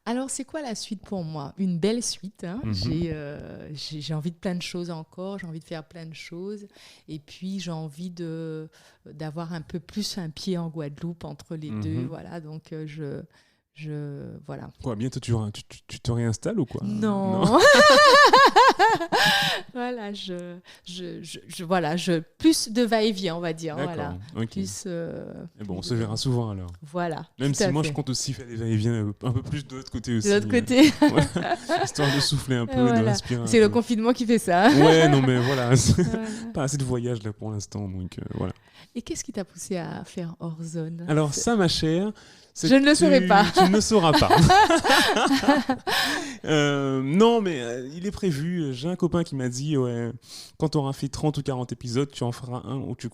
Alors, c'est quoi la suite pour moi ? Une belle suite. Hein. J'ai envie de plein de choses encore. J'ai envie de faire plein de choses. Et puis, j'ai envie d'avoir un peu plus un pied en Guadeloupe entre les deux. Voilà, donc voilà. Quoi, bientôt tu te réinstalles ou quoi ? Non. Voilà, voilà, plus de va-et-vient, on va dire. D'accord, voilà. ok. Plus, Et bon, on se verra souvent alors. Voilà. Même tout si à moi fait. je compte aussi faire des va-et-vient un peu plus de l'autre côté aussi. De l'autre côté, Voilà. Histoire de souffler un peu, de voilà. respirer un C'est le peu. confinement qui fait ça. Ouais, non mais voilà, Voilà. pas assez de voyages là pour l'instant, donc voilà. Et qu'est-ce qui t'a poussé à faire hors zone? Alors ça, ma chère, Je ne le saurais pas. Tu ne le sauras pas. Non, mais il est prévu. J'ai un copain qui m'a dit, ouais, quand tu auras fait 30 ou 40 épisodes, tu en feras un où tu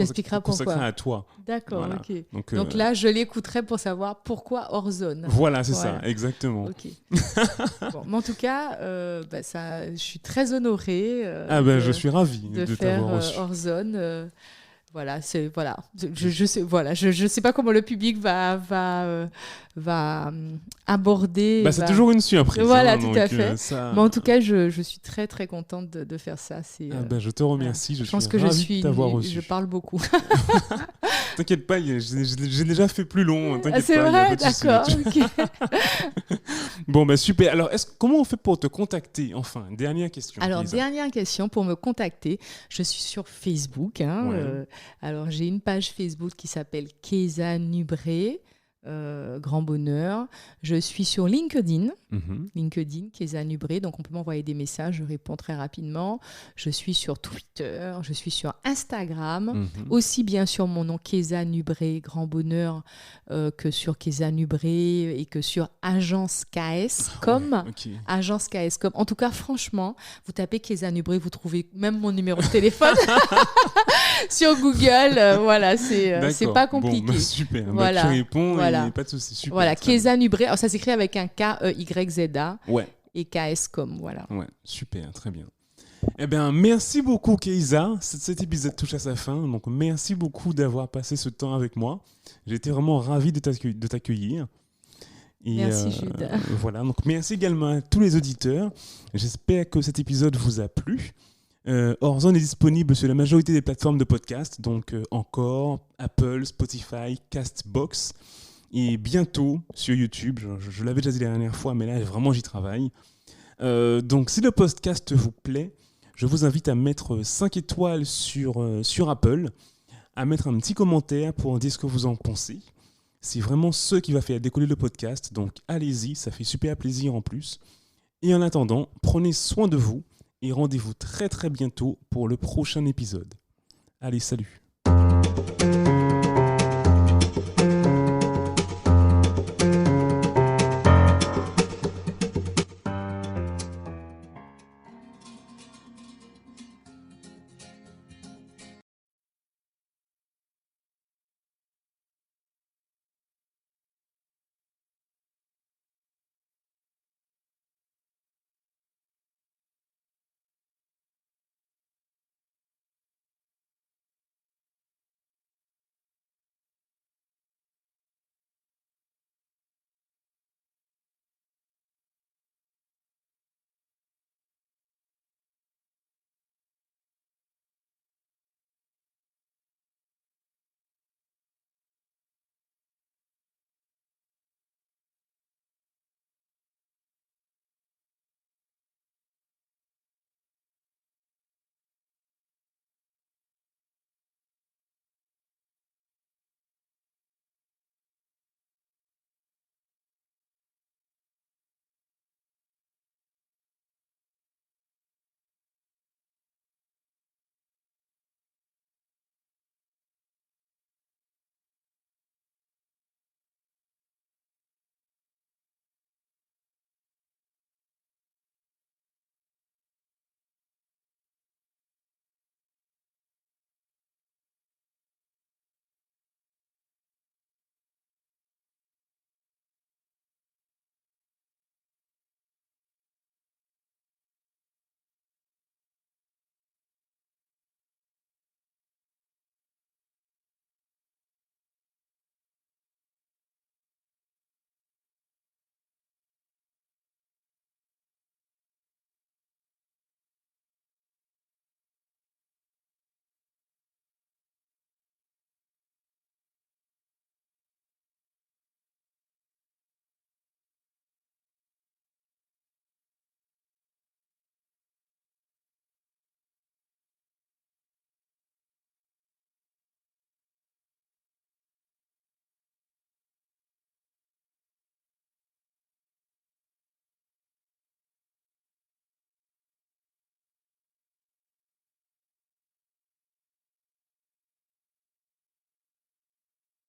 expliqueras consacreras pourquoi. à toi. D'accord, Voilà. ok. Donc, Donc là, je l'écouterai pour savoir pourquoi hors zone. voilà, c'est Voilà. ça, exactement. Ok. Bon, mais en tout cas, je suis très honorée Je suis ravi de de faire t'avoir reçu. hors zone. Voilà, c'est voilà. Je sais voilà, je sais pas comment le public va aborder. C'est toujours une surprise. Voilà, hein, tout donc, à fait. Ça... Mais en tout cas, je suis très très contente de faire ça. C'est. Je te remercie. Je Je pense suis que ravi de t'avoir reçu. je parle beaucoup. T'inquiète pas, j'ai déjà fait plus long. Hein, t'inquiète c'est pas, vrai, y a pas de souci d'accord. là-dessus. Ok. Bon, super. Alors, comment on fait pour te contacter? Enfin, dernière question. Alors, Lisa. dernière question pour me contacter. Je suis sur Facebook. Hein, Ouais. alors, j'ai une page Facebook qui s'appelle Keza Nubré. Grand bonheur. Je suis sur LinkedIn. LinkedIn, Keza Nubré. Donc, on peut m'envoyer des messages. Je réponds très rapidement. Je suis sur Twitter. Je suis sur Instagram. Aussi bien sur mon nom Keza Nubré, Grand bonheur, que sur Keza Nubré et que sur Agence KS.com. Ok. Agence KS.com. En tout cas, franchement, vous tapez Keza Nubré, vous trouvez même mon numéro de téléphone sur Google. Voilà, c'est pas compliqué. Bon, super. Voilà. Tu réponds Voilà. et pas de souci. Super. Voilà, très bien. Keza Nubré. Alors, ça s'écrit avec un K-E-Y-Z-A Ouais. et KS.com. Voilà. Ouais, super, très bien. Eh bien, merci beaucoup, Keza. Cet épisode touche à sa fin. Donc, merci beaucoup d'avoir passé ce temps avec moi. J'ai été vraiment ravi de t'accueillir. Et, Merci, Jude. Voilà, donc merci également à tous les auditeurs. J'espère que cet épisode vous a plu. Horzone est disponible sur la majorité des plateformes de podcast, donc Encore, Apple, Spotify, Castbox, et bientôt sur YouTube. Je l'avais déjà dit la dernière fois, mais là vraiment j'y travaille. Donc si le podcast vous plaît, je vous invite à mettre 5 étoiles sur Apple, à mettre un petit commentaire pour dire ce que vous en pensez. C'est vraiment ce qui va faire décoller le podcast, donc allez-y, ça fait super plaisir en plus. Et en attendant, prenez soin de vous et rendez-vous très très bientôt pour le prochain épisode. Allez, salut!